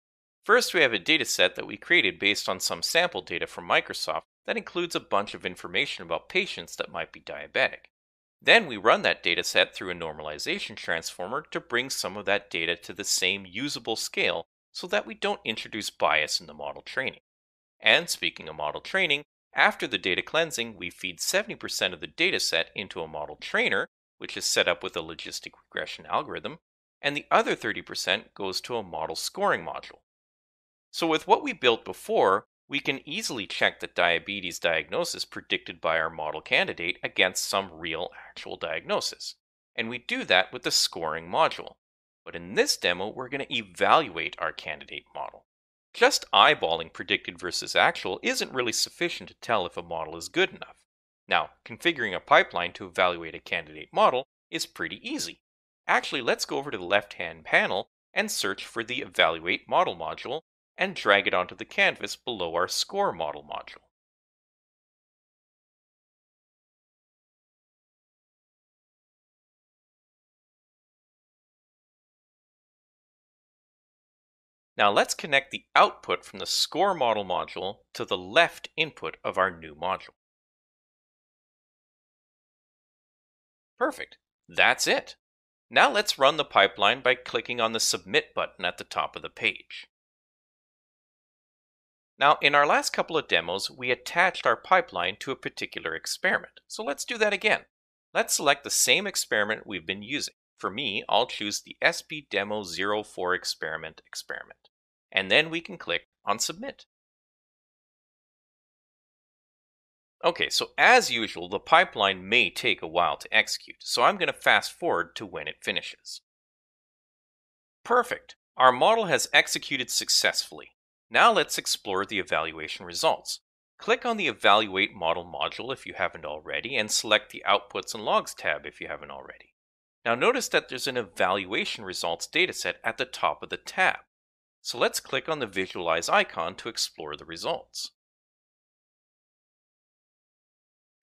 First, we have a dataset that we created based on some sample data from Microsoft that includes a bunch of information about patients that might be diabetic. Then we run that dataset through a normalization transformer to bring some of that data to the same usable scale so that we don't introduce bias in the model training. And speaking of model training, after the data cleansing, we feed 70% of the dataset into a model trainer, which is set up with a logistic regression algorithm, and the other 30% goes to a model scoring module. So with what we built before, we can easily check the diabetes diagnosis predicted by our model candidate against some real actual diagnosis. And we do that with the scoring module. But in this demo, we're going to evaluate our candidate model. Just eyeballing predicted versus actual isn't really sufficient to tell if a model is good enough. Now, configuring a pipeline to evaluate a candidate model is pretty easy. Actually, let's go over to the left-hand panel and search for the Evaluate Model module and drag it onto the canvas below our Score Model module. Now let's connect the output from the Score Model module to the left input of our new module. Perfect. That's it. Now let's run the pipeline by clicking on the Submit button at the top of the page. Now, in our last couple of demos, we attached our pipeline to a particular experiment. So let's do that again. Let's select the same experiment we've been using. For me, I'll choose the SB-Demo-04 experiment. And then we can click on Submit. Okay, so as usual, the pipeline may take a while to execute, so I'm going to fast forward to when it finishes. Perfect. Our model has executed successfully. Now let's explore the evaluation results. Click on the Evaluate Model module if you haven't already, and select the Outputs and Logs tab if you haven't already. Now notice that there's an evaluation results dataset at the top of the tab. So let's click on the Visualize icon to explore the results.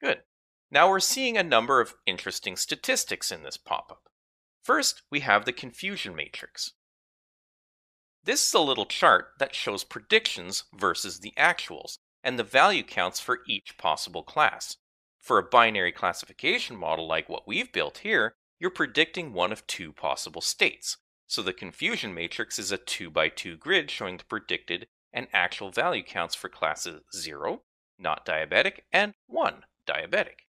Good. Now we're seeing a number of interesting statistics in this pop-up. First, we have the confusion matrix. This is a little chart that shows predictions versus the actuals, and the value counts for each possible class. For a binary classification model like what we've built here, you're predicting one of two possible states. So the confusion matrix is a 2x2 grid showing the predicted and actual value counts for classes 0, not diabetic, and 1, diabetic.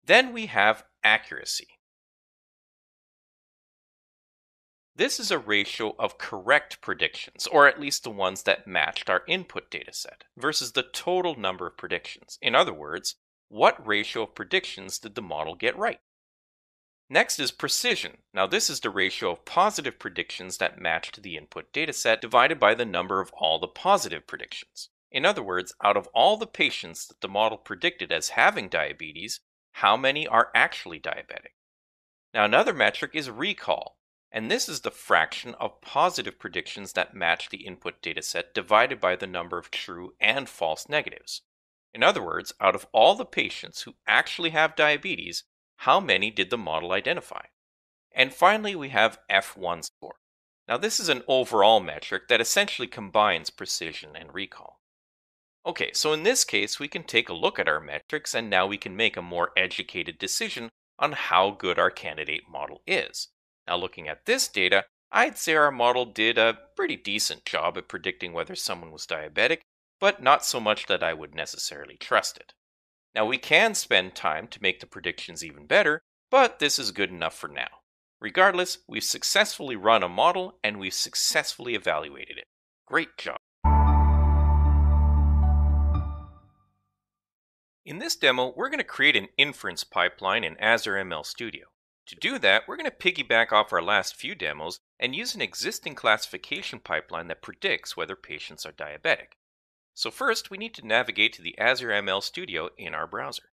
Then we have accuracy. This is a ratio of correct predictions, or at least the ones that matched our input dataset, versus the total number of predictions. In other words, what ratio of predictions did the model get right? Next is precision. Now this is the ratio of positive predictions that matched the input dataset divided by the number of all the positive predictions. In other words, out of all the patients that the model predicted as having diabetes, how many are actually diabetic? Now another metric is recall. And this is the fraction of positive predictions that match the input dataset divided by the number of true and false negatives. In other words, out of all the patients who actually have diabetes, how many did the model identify? And finally, we have F1 score. Now this is an overall metric that essentially combines precision and recall. Okay, so in this case, we can take a look at our metrics and now we can make a more educated decision on how good our candidate model is. Now looking at this data, I'd say our model did a pretty decent job at predicting whether someone was diabetic, but not so much that I would necessarily trust it. Now we can spend time to make the predictions even better, but this is good enough for now. Regardless, we've successfully run a model and we've successfully evaluated it. Great job. In this demo, we're going to create an inference pipeline in Azure ML Studio. To do that, we're going to piggyback off our last few demos and use an existing classification pipeline that predicts whether patients are diabetic. So first, we need to navigate to the Azure ML Studio in our browser.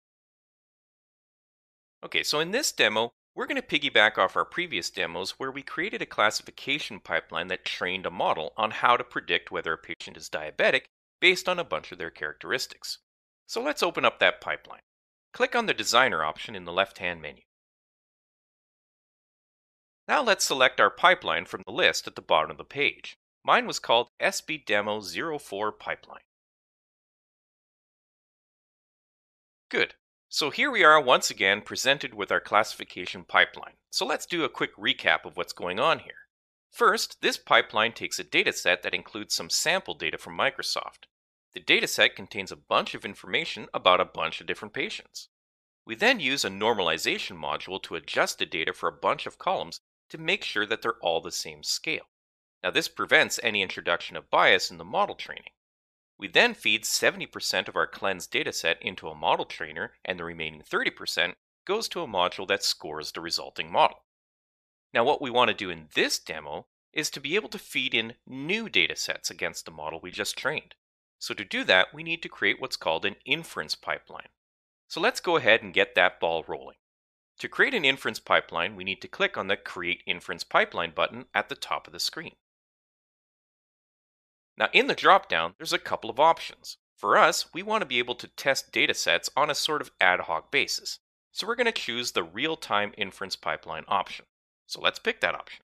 Okay, so in this demo, we're going to piggyback off our previous demos where we created a classification pipeline that trained a model on how to predict whether a patient is diabetic based on a bunch of their characteristics. So let's open up that pipeline. Click on the Designer option in the left-hand menu. Now let's select our pipeline from the list at the bottom of the page. Mine was called SBDemo04 Pipeline. Good. So here we are once again presented with our classification pipeline. So let's do a quick recap of what's going on here. First, this pipeline takes a dataset that includes some sample data from Microsoft. The dataset contains a bunch of information about a bunch of different patients. We then use a normalization module to adjust the data for a bunch of columns to make sure that they're all the same scale. Now this prevents any introduction of bias in the model training. We then feed 70% of our cleansed dataset into a model trainer and the remaining 30% goes to a module that scores the resulting model. Now what we want to do in this demo is to be able to feed in new datasets against the model we just trained. So to do that, we need to create what's called an inference pipeline. So let's go ahead and get that ball rolling. To create an inference pipeline, we need to click on the Create Inference Pipeline button at the top of the screen. Now in the dropdown, there's a couple of options. For us, we want to be able to test datasets on a sort of ad hoc basis. So we're going to choose the Real-Time Inference Pipeline option. So let's pick that option.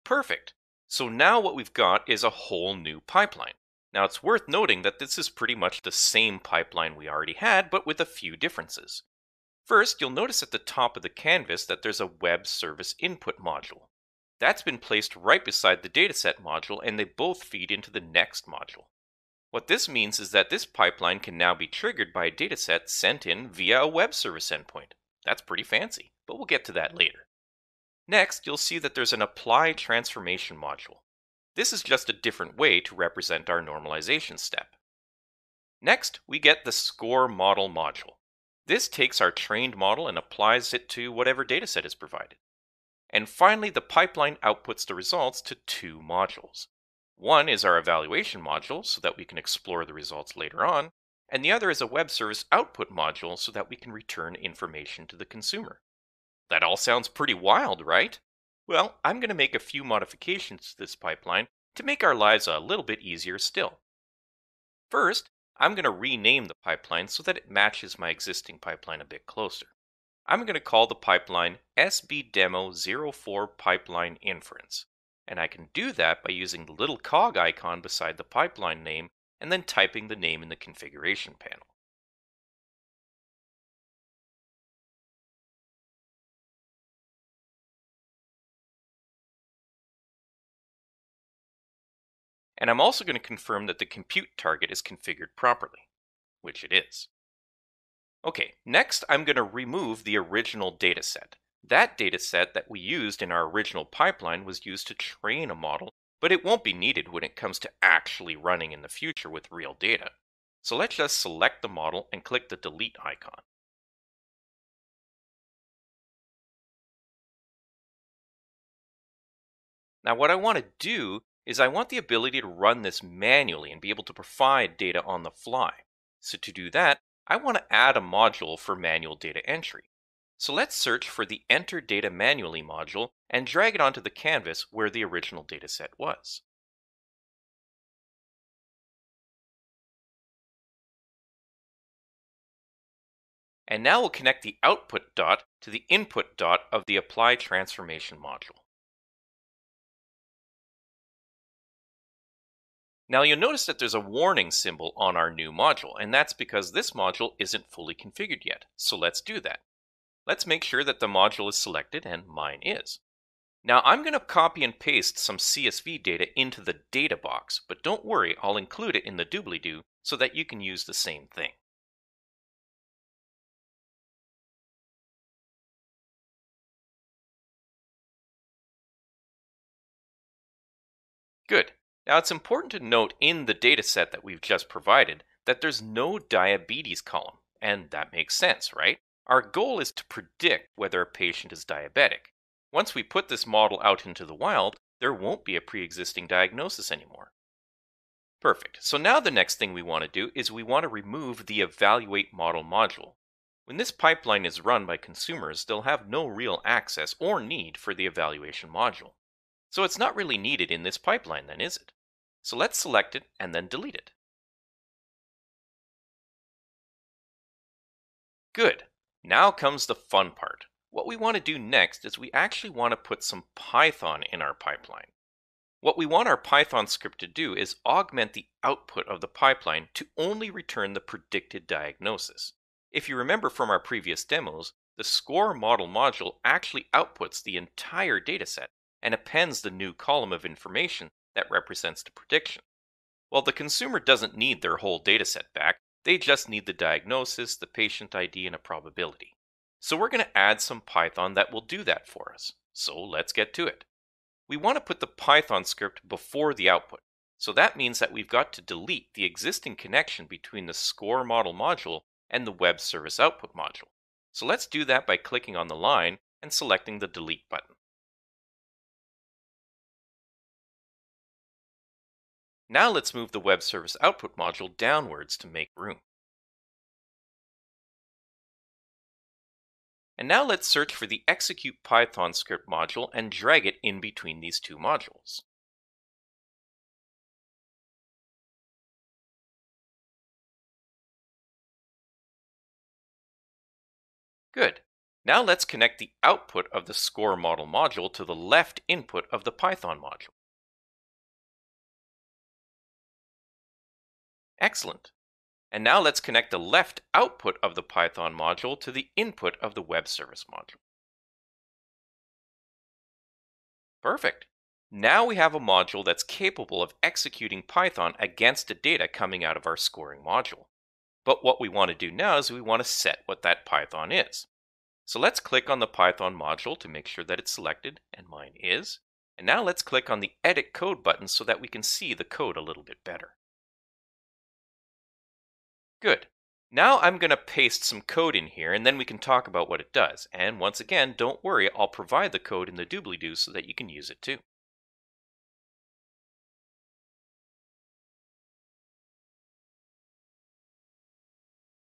Perfect. So now what we've got is a whole new pipeline. Now it's worth noting that this is pretty much the same pipeline we already had, but with a few differences. First, you'll notice at the top of the canvas that there's a web service input module. That's been placed right beside the dataset module and they both feed into the next module. What this means is that this pipeline can now be triggered by a dataset sent in via a web service endpoint. That's pretty fancy, but we'll get to that later. Next, you'll see that there's an apply transformation module. This is just a different way to represent our normalization step. Next, we get the score model module. This takes our trained model and applies it to whatever dataset is provided. And finally, the pipeline outputs the results to two modules. One is our evaluation module so that we can explore the results later on, and the other is a web service output module so that we can return information to the consumer. That all sounds pretty wild, right? Well, I'm going to make a few modifications to this pipeline to make our lives a little bit easier still. First, I'm going to rename the pipeline so that it matches my existing pipeline a bit closer. I'm going to call the pipeline sbdemo04 pipeline inference. And I can do that by using the little cog icon beside the pipeline name and then typing the name in the configuration panel. And I'm also going to confirm that the compute target is configured properly, which it is. Okay, next I'm going to remove the original dataset. That dataset that we used in our original pipeline was used to train a model, but it won't be needed when it comes to actually running in the future with real data. So let's just select the model and click the delete icon. Now what I want to do is I want the ability to run this manually and be able to provide data on the fly. So to do that, I want to add a module for manual data entry. So let's search for the Enter Data Manually module and drag it onto the canvas where the original dataset was. And now we'll connect the output dot to the input dot of the Apply Transformation module. Now you'll notice that there's a warning symbol on our new module, and that's because this module isn't fully configured yet. So let's do that. Let's make sure that the module is selected, and mine is. Now I'm going to copy and paste some CSV data into the data box, but don't worry, I'll include it in the doobly-doo so that you can use the same thing. Good. Now it's important to note in the dataset that we've just provided that there's no diabetes column, and that makes sense, right? Our goal is to predict whether a patient is diabetic. Once we put this model out into the wild, there won't be a pre-existing diagnosis anymore. Perfect. So now the next thing we want to do is we want to remove the Evaluate Model module. When this pipeline is run by consumers, they'll have no real access or need for the evaluation module. So it's not really needed in this pipeline then, is it? So let's select it and then delete it. Good. Now comes the fun part. What we want to do next is we actually want to put some Python in our pipeline. What we want our Python script to do is augment the output of the pipeline to only return the predicted diagnosis. If you remember from our previous demos, the score model module actually outputs the entire dataset and appends the new column of information that represents the prediction. Well, the consumer doesn't need their whole dataset back, they just need the diagnosis, the patient ID, and a probability. So we're going to add some Python that will do that for us. So let's get to it. We want to put the Python script before the output. So that means that we've got to delete the existing connection between the score model module and the web service output module. So let's do that by clicking on the line and selecting the delete button. Now let's move the web service output module downwards to make room. And now let's search for the execute Python script module and drag it in between these two modules. Good. Now let's connect the output of the score model module to the left input of the Python module. Excellent. And now let's connect the left output of the Python module to the input of the web service module. Perfect. Now we have a module that's capable of executing Python against the data coming out of our scoring module. But what we want to do now is we want to set what that Python is. So let's click on the Python module to make sure that it's selected, and mine is. And now let's click on the Edit Code button so that we can see the code a little bit better. Good. Now I'm going to paste some code in here and then we can talk about what it does. And once again, don't worry, I'll provide the code in the doobly-doo so that you can use it too.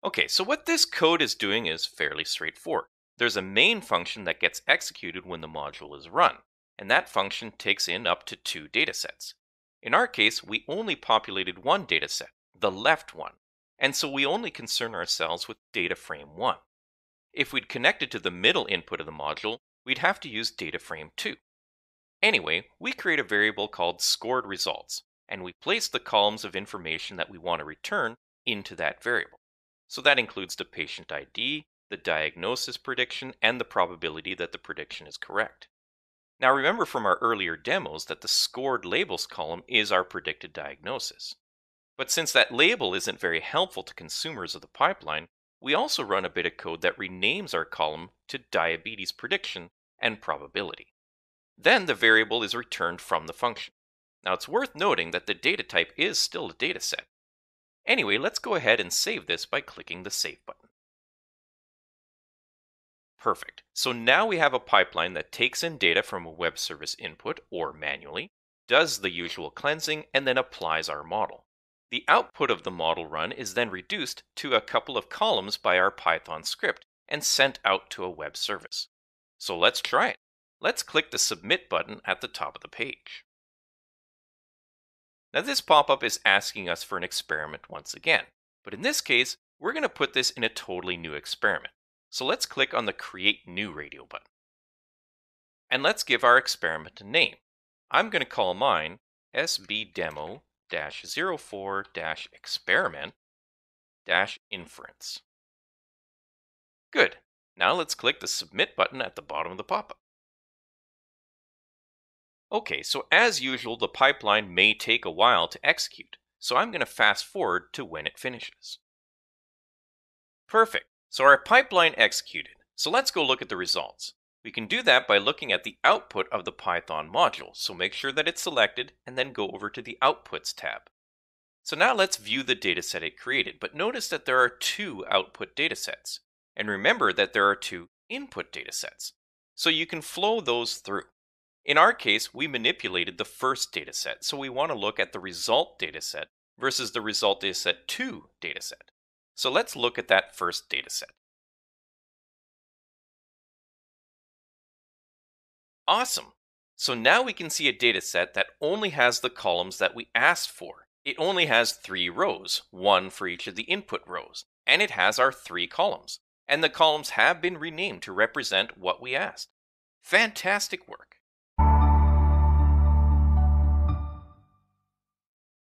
Okay, so what this code is doing is fairly straightforward. There's a main function that gets executed when the module is run. and that function takes in up to 2 datasets. In our case, we only populated one dataset, the left one, and so we only concern ourselves with data frame 1. If we'd connected to the middle input of the module, we'd have to use data frame 2. Anyway, we create a variable called scored results, and we place the columns of information that we want to return into that variable. So that includes the patient ID, the diagnosis prediction, and the probability that the prediction is correct. Now remember from our earlier demos that the scored labels column is our predicted diagnosis. But since that label isn't very helpful to consumers of the pipeline, we also run a bit of code that renames our column to diabetes prediction and probability. Then the variable is returned from the function. Now it's worth noting that the data type is still a dataset. Anyway, let's go ahead and save this by clicking the Save button. Perfect. So now we have a pipeline that takes in data from a web service input or manually, does the usual cleansing, and then applies our model. The output of the model run is then reduced to a couple of columns by our Python script and sent out to a web service. So let's try it. Let's click the Submit button at the top of the page. Now this pop-up is asking us for an experiment once again, but in this case, we're going to put this in a totally new experiment. So let's click on the Create New Radio button. And let's give our experiment a name. I'm going to call mine sbdemo-04-experiment-inference. Good. Now let's click the Submit button at the bottom of the pop-up. Okay, so as usual, the pipeline may take a while to execute, so I'm going to fast forward to when it finishes. Perfect. So our pipeline executed. So let's go look at the results. We can do that by looking at the output of the Python module, so make sure that it's selected and then go over to the Outputs tab. So now let's view the dataset it created, but notice that there are 2 output datasets. And remember that there are 2 input datasets, so you can flow those through. In our case, we manipulated the first dataset, so we want to look at the result dataset versus the result dataset 2 dataset. So let's look at that first dataset. Awesome! So now we can see a dataset that only has the columns that we asked for. It only has 3 rows, 1 for each of the input rows, and it has our 3 columns. And the columns have been renamed to represent what we asked. Fantastic work!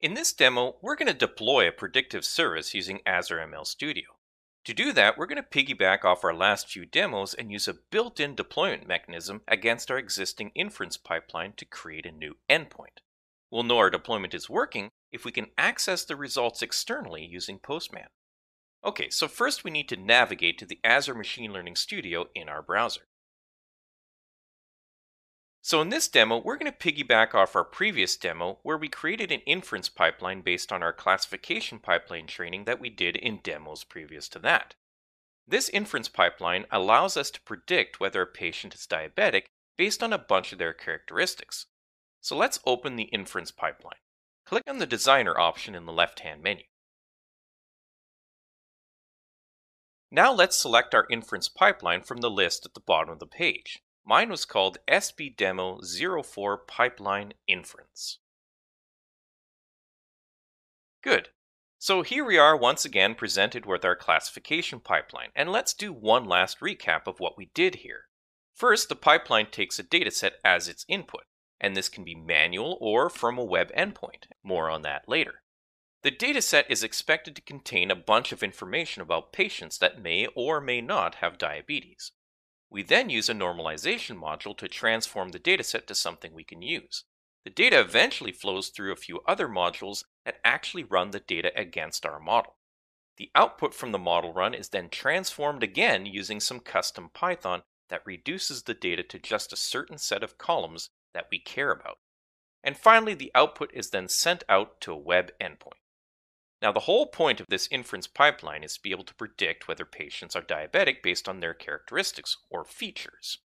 In this demo, we're going to deploy a predictive service using Azure ML Studio. To do that, we're going to piggyback off our last few demos and use a built-in deployment mechanism against our existing inference pipeline to create a new endpoint. We'll know our deployment is working if we can access the results externally using Postman. Okay, so first we need to navigate to the Azure Machine Learning Studio in our browser. So in this demo, we're going to piggyback off our previous demo where we created an inference pipeline based on our classification pipeline training that we did in demos previous to that. This inference pipeline allows us to predict whether a patient is diabetic based on a bunch of their characteristics. So let's open the inference pipeline. Click on the Designer option in the left-hand menu. Now let's select our inference pipeline from the list at the bottom of the page. Mine was called sbdemo-04 Pipeline Inference. Good. So here we are once again presented with our classification pipeline, and let's do one last recap of what we did here. First, the pipeline takes a dataset as its input, and this can be manual or from a web endpoint. More on that later. The dataset is expected to contain a bunch of information about patients that may or may not have diabetes. We then use a normalization module to transform the dataset to something we can use. The data eventually flows through a few other modules that actually run the data against our model. The output from the model run is then transformed again using some custom Python that reduces the data to just a certain set of columns that we care about. And finally, the output is then sent out to a web endpoint. Now, the whole point of this inference pipeline is to be able to predict whether patients are diabetic based on their characteristics or features.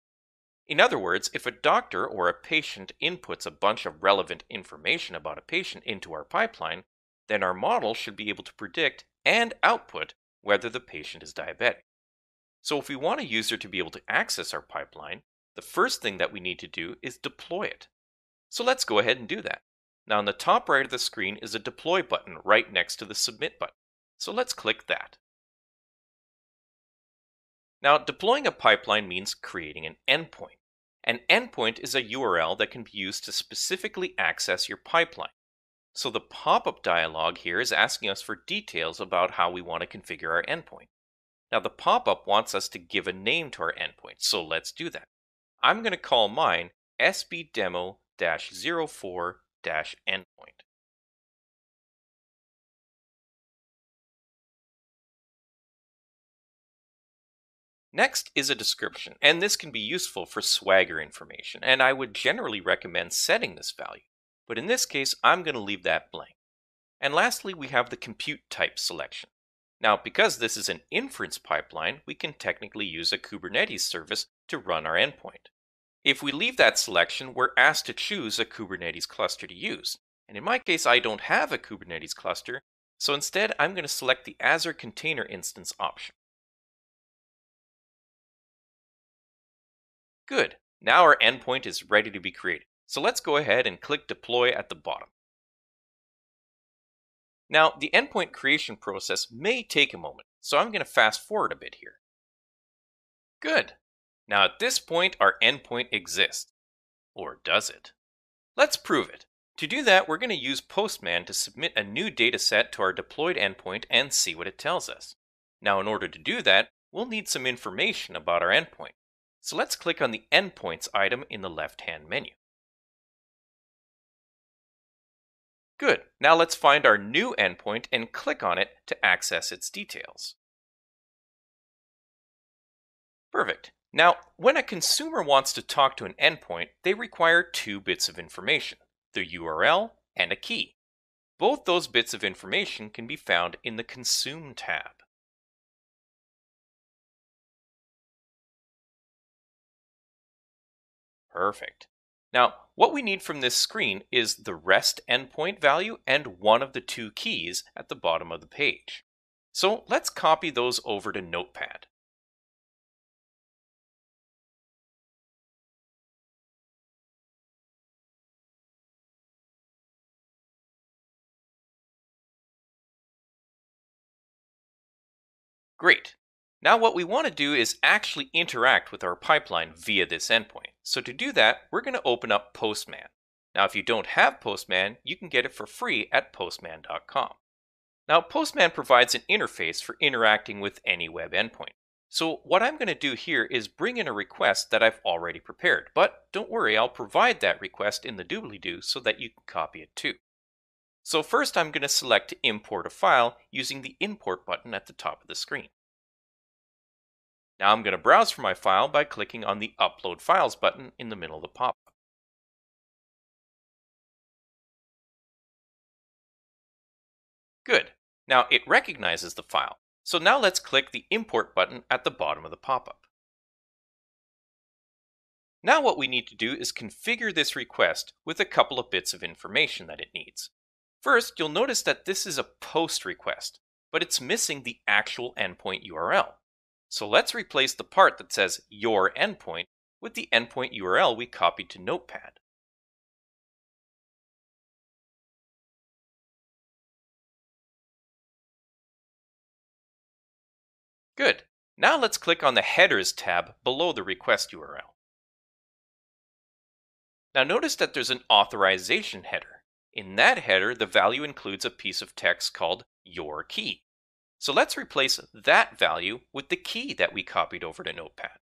In other words, if a doctor or a patient inputs a bunch of relevant information about a patient into our pipeline, then our model should be able to predict and output whether the patient is diabetic. So if we want a user to be able to access our pipeline, the first thing that we need to do is deploy it. So let's go ahead and do that. Now on the top right of the screen is a deploy button right next to the submit button. So let's click that. Now deploying a pipeline means creating an endpoint. An endpoint is a URL that can be used to specifically access your pipeline. So the pop-up dialog here is asking us for details about how we want to configure our endpoint. Now the pop-up wants us to give a name to our endpoint, so let's do that. I'm going to call mine sbdemo-04-endpoint. Next is a description, and this can be useful for Swagger information, and I would generally recommend setting this value, but in this case I'm going to leave that blank. And lastly, we have the compute type selection. Now, because this is an inference pipeline, we can technically use a Kubernetes service to run our endpoint. If we leave that selection, we're asked to choose a Kubernetes cluster to use, and in my case I don't have a Kubernetes cluster, so instead I'm going to select the Azure Container Instance option. Good. Now our endpoint is ready to be created. So let's go ahead and click Deploy at the bottom. Now, the endpoint creation process may take a moment, so I'm going to fast forward a bit here. Good. Now at this point, our endpoint exists. Or does it? Let's prove it. To do that, we're going to use Postman to submit a new dataset to our deployed endpoint and see what it tells us. Now, in order to do that, we'll need some information about our endpoint. So let's click on the Endpoints item in the left-hand menu. Good. Now let's find our new endpoint and click on it to access its details. Perfect. Now, when a consumer wants to talk to an endpoint, they require two bits of information, the URL and a key. Both those bits of information can be found in the Consume tab. Perfect. Now, what we need from this screen is the REST endpoint value and one of the two keys at the bottom of the page. So let's copy those over to Notepad. Great. Now what we want to do is actually interact with our pipeline via this endpoint. So to do that, we're going to open up Postman. Now if you don't have Postman, you can get it for free at postman.com. Now Postman provides an interface for interacting with any web endpoint. So what I'm going to do here is bring in a request that I've already prepared, but don't worry, I'll provide that request in the doobly-doo so that you can copy it too. So first I'm going to select to import a file using the Import button at the top of the screen. Now I'm going to browse for my file by clicking on the Upload Files button in the middle of the pop-up. Good. Now it recognizes the file. So now let's click the Import button at the bottom of the pop-up. Now what we need to do is configure this request with a couple of bits of information that it needs. First, you'll notice that this is a POST request, but it's missing the actual endpoint URL. So let's replace the part that says Your Endpoint with the endpoint URL we copied to Notepad. Good. Now let's click on the Headers tab below the request URL. Now notice that there's an authorization header. In that header, the value includes a piece of text called Your Key. So let's replace that value with the key that we copied over to Notepad.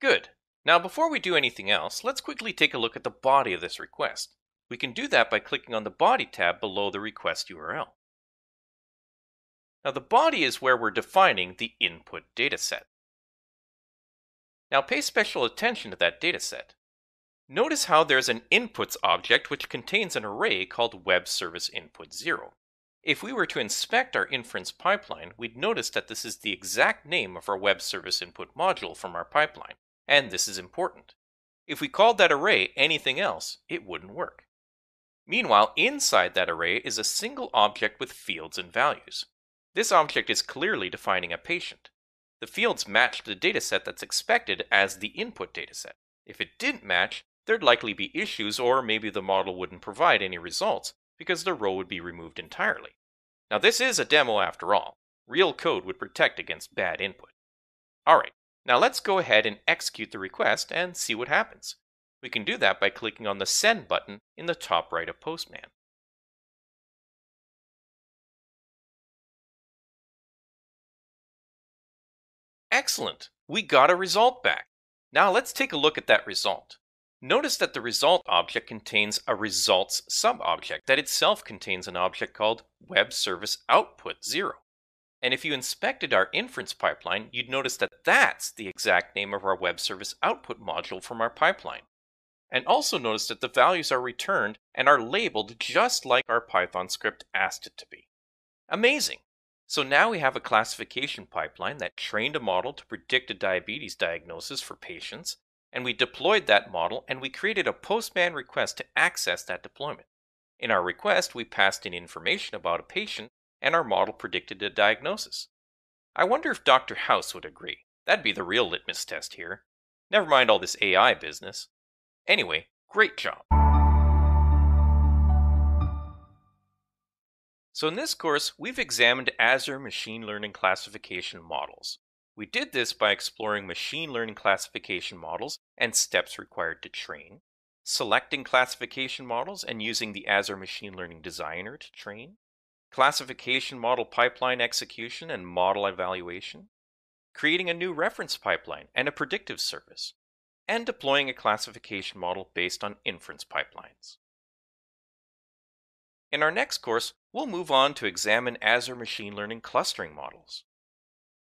Good. Now before we do anything else, let's quickly take a look at the body of this request. We can do that by clicking on the Body tab below the request URL. Now the body is where we're defining the input dataset. Now pay special attention to that dataset. Notice how there's an inputs object which contains an array called Web Service Input 0. If we were to inspect our inference pipeline, we'd notice that this is the exact name of our Web Service Input module from our pipeline, and this is important. If we called that array anything else, it wouldn't work. Meanwhile, inside that array is a single object with fields and values. This object is clearly defining a patient. The fields match the dataset that's expected as the input dataset. If it didn't match, there'd likely be issues, or maybe the model wouldn't provide any results because the row would be removed entirely. Now, this is a demo after all. Real code would protect against bad input. Alright, now let's go ahead and execute the request and see what happens. We can do that by clicking on the Send button in the top right of Postman. Excellent! We got a result back. Now let's take a look at that result. Notice that the result object contains a results subobject that itself contains an object called Web Service Output 0. And if you inspected our inference pipeline, you'd notice that that's the exact name of our Web Service Output module from our pipeline. And also notice that the values are returned and are labeled just like our Python script asked it to be. Amazing! So now we have a classification pipeline that trained a model to predict a diabetes diagnosis for patients, and we deployed that model and we created a Postman request to access that deployment. In our request, we passed in information about a patient, and our model predicted a diagnosis. I wonder if Dr. House would agree. That'd be the real litmus test here. Never mind all this AI business. Anyway, great job. So in this course, we've examined Azure machine learning classification models. We did this by exploring machine learning classification models and steps required to train, selecting classification models and using the Azure Machine Learning Designer to train, classification model pipeline execution and model evaluation, creating a new reference pipeline and a predictive service, and deploying a classification model based on inference pipelines. In our next course, we'll move on to examine Azure machine learning clustering models.